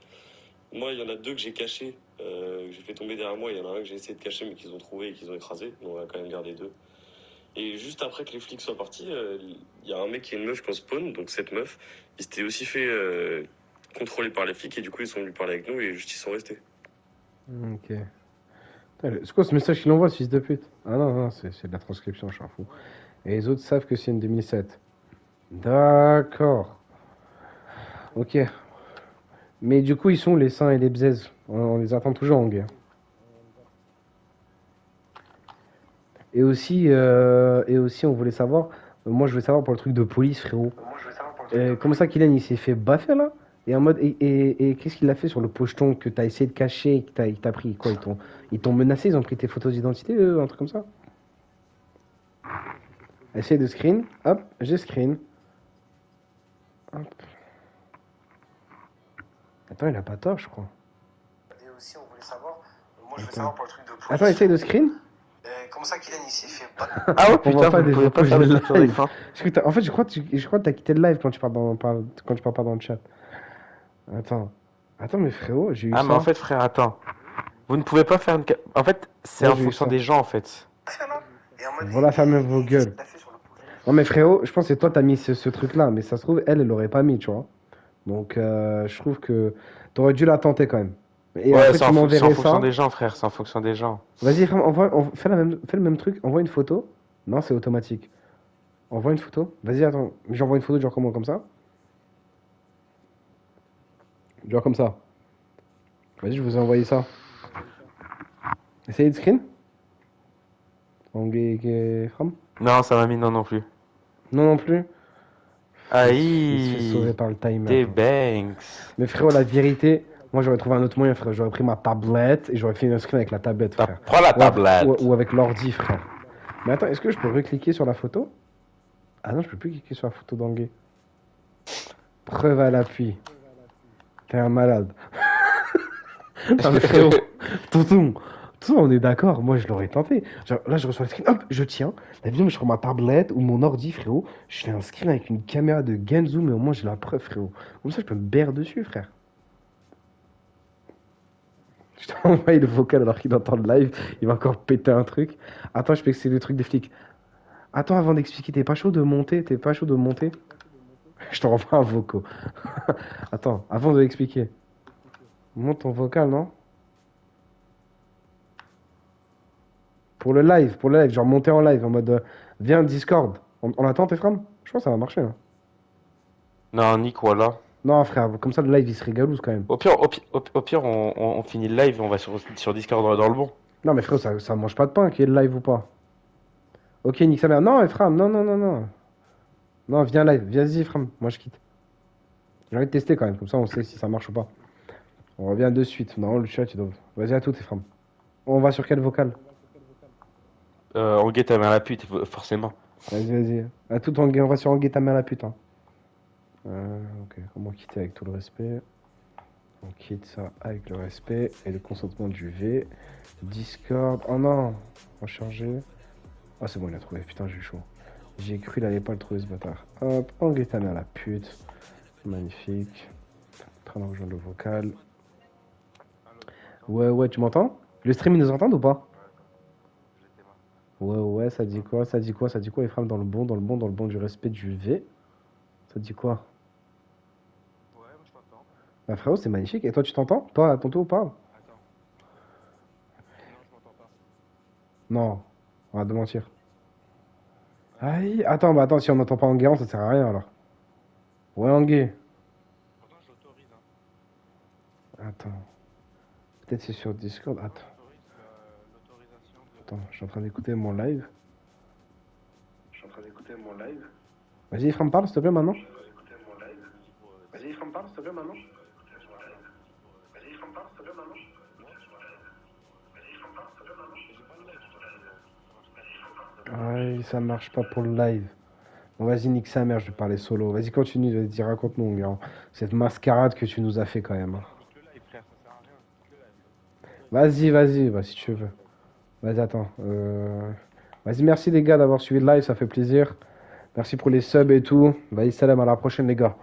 Moi, il y en a 2 que j'ai cachés, que j'ai fait tomber derrière moi. Il y en a un que j'ai essayé de cacher, mais qu'ils ont trouvé et qu'ils ont écrasé. Donc, on a quand même gardé 2. Et juste après que les flics soient partis, il y a un mec et une meuf qui ont spawn. Donc, cette meuf, il s'était aussi fait contrôler par les flics. Et du coup, ils sont venus parler avec nous et juste ils sont restés. Ok. C'est quoi ce message qu'il envoie, ce fils de pute? Ah non, c'est de la transcription, je m'en fous. Et les autres savent que c'est une 2007. D'accord. Ok. Mais du coup, ils sont les seins et les bzaises. On les attend toujours en guerre. Et aussi, on voulait savoir. Moi, je voulais savoir pour le truc de police, frérot. Comment ça, Kylian, il s'est fait baffer là? Et en mode, et qu'est-ce qu'il a fait sur le pocheton que t'as essayé de cacher et que t'as pris quoi? Ils t'ont menacé, ils ont pris tes photos d'identité, un truc comme ça? Essaye de screen. Hop, j'ai screen. Hop. Attends, il a pas tort, je crois. Et aussi, on voulait savoir. Moi, je voulais savoir pour le truc de police. Attends, essaye de screen. Comment ça, Kylian, il s'est fait pas. Ah ouais, On voit putain, pas vous des pouvez pas images faire de le capture live. d'écran. En fait, je crois que t'as quitté le live quand tu parles pas dans le chat. Attends. Attends, mais frérot, j'ai eu Ah, ça. mais en fait, frère, attends. Vous ne pouvez pas faire une. En fait, c'est Ouais, en j'ai eu fonction ça. des gens, en fait. Et en mode, Voilà, fermez vos gueules. t'as fait sur le projet. Non, mais frérot, je pense que toi, t'as mis ce truc-là. Mais ça se trouve, elle l'aurait pas mis, tu vois. Donc, je trouve que t'aurais dû la tenter quand même. Et Ouais, après, c'est tu c'est en m'enverrais fonction ça. des gens, frère. C'est en fonction des gens. Vas-y, frère, fais le même truc. Envoie une photo. Non, c'est automatique. Envoie une photo. Vas-y, attends. J'envoie une photo, genre comment, comme ça. Genre comme ça. Vas-y, je vous ai envoyé ça. Essayez de screen. Fram. Non, ça m'a mis non non plus. Non, non plus. Il se fait sauver Aïe. par le timer. Des Banks. Mais frérot, la vérité, moi j'aurais trouvé un autre moyen, frère. J'aurais pris ma tablette et j'aurais fait une screen avec la tablette, frère. Prends la tablette. Ou avec l'ordi, frère. Mais attends, est-ce que je peux recliquer sur la photo? Ah non, je peux plus cliquer sur la photo d'Anguay. Preuve à l'appui. T'es un malade. Non mais frérot, tonton, on est d'accord, moi je l'aurais tenté. Genre, là je reçois le screen, hop, je tiens, la vidéo mais sur ma tablette ou mon ordi, frérot. Je fais un screen avec une caméra de Genzo, mais au moins j'ai la preuve, frérot. Comme ça je peux me baire dessus, frère. Je t'ai envoyé le vocal alors qu'il entend le live, il va encore péter un truc. Attends, je peux expliquer le truc des flics. Attends, avant d'expliquer, t'es pas chaud de monter? T'es pas chaud de monter? Je t'envoie un vocal. Attends, avant de l'expliquer. Monte ton vocal, non? Pour le live, genre monter en live en mode viens Discord. On attend tes frères? Je pense que ça va marcher. Hein. Non, Nick, voilà. Non, frère, comme ça le live il se régalouse quand même. Au pire, on finit le live et on va sur Discord dans le bon. Non, mais frère, ça mange pas de pain qu'il y ait le live ou pas. Ok, nique sa mère. Non, frère, non, non, non, non. Non, viens live, vas-y, frère, moi je quitte. J'ai envie de tester quand même, comme ça on sait si ça marche ou pas. On revient de suite. Non, le chat, il doit. Vas-y à toutes, tes frères. On va sur quel vocal? On guette ta main à la pute, forcément. Vas-y, vas-y. À toutes, on va sur Anguille ta mère la pute. Hein. Ok, comment quitter avec tout le respect? On quitte ça avec le respect et le consentement du V. Discord. Oh non! On va changer. Ah, c'est bon, il a trouvé. Putain, j'ai eu chaud. J'ai cru qu'il allait pas le trouver, ce bâtard. Hop, Anguille ta mère la pute. Magnifique. En train de rejoindre le vocal. Ouais, ouais, tu m'entends? Le stream, ils nous entendent ou pas? Ouais, ouais, ça dit quoi? Ça dit quoi? Ça dit quoi? Ephraim dans le bon, dans le bon, dans le bon du respect du V. Ça dit quoi? Ouais, moi je t'entends. Bah frérot, c'est magnifique. Et toi, tu t'entends? Toi, à ton tour ou pas? Attends. Non, je m'entends pas. Non, on va te mentir. Aïe, attends, bah attends, si on n'entend pas Anguay, ça sert à rien alors. Ouais, Anguay. Pourtant, je l'autorise. Hein. Attends. Peut-être c'est sur Discord. Attends, J'autorise l'autorisation de. attends, je suis en train d'écouter mon live. Vas-y, Ephraim, parle s'il te plaît maintenant. Vas-y, Ephraim, parle s'il te plaît maintenant. Ouais, ça marche pas pour le live. Bon, vas-y, nique sa mère, je vais parler solo. Vas-y, continue, vas-y, raconte-nous, gars. Cette mascarade que tu nous as fait quand même. Hein. Nique le live, frère, ça sert à rien. Nique le live. Vas-y, bah, si tu veux. Vas-y, attends. Vas-y, merci les gars d'avoir suivi le live, ça fait plaisir. Merci pour les subs et tout. Vas-y, salam, à la prochaine les gars.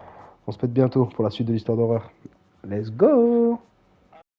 On se pète bientôt pour la suite de l'histoire d'horreur. Let's go!